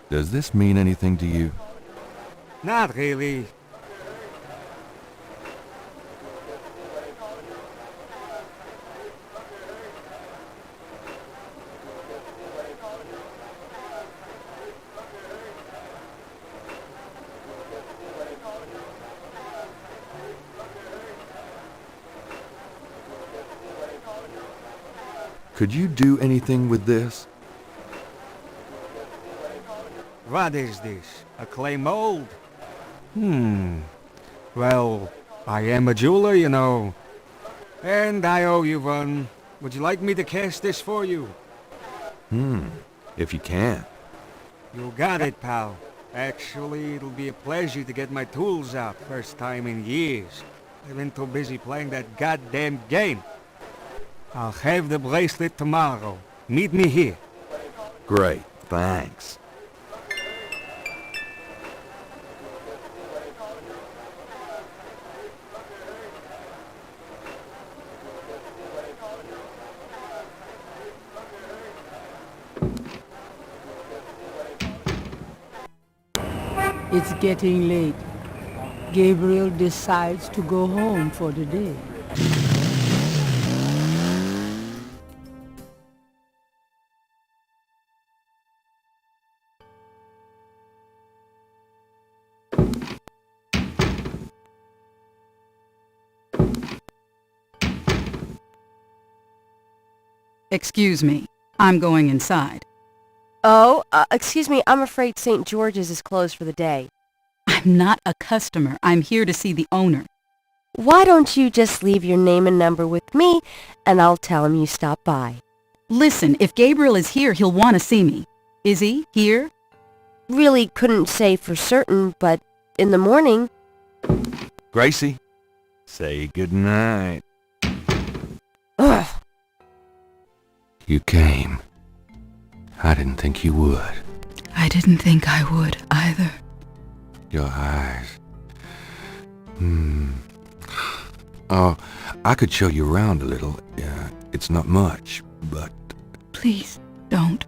Does this mean anything to you? Not really. Could you do anything with this? What is this? A clay mold? Well, I am a jeweler, you know. And I owe you one. Would you like me to cast this for you? If you can. You got it, pal. Actually, it'll be a pleasure to get my tools out. First time in years. I've been too busy playing that goddamn game. I'll have the bracelet tomorrow. Meet me here. Great, thanks. It's getting late. Gabriel decides to go home for the day. Excuse me. I'm going inside. Oh, excuse me, I'm afraid St. George's is closed for the day. I'm not a customer. I'm here to see the owner. Why don't you just leave your name and number with me, and I'll tell him you stopped by. Listen, if Gabriel is here, he'll want to see me. Is he here? Really couldn't say for certain, but in the morning... Gracie, say goodnight. Ugh. You came. I didn't think you would. I didn't think I would, either. Your eyes. Oh, I could show you around a little. It's not much, but... Please, don't.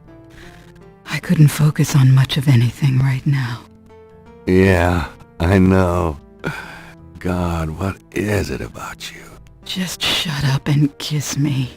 I couldn't focus on much of anything right now. Yeah, I know. God, what is it about you? Just shut up and kiss me.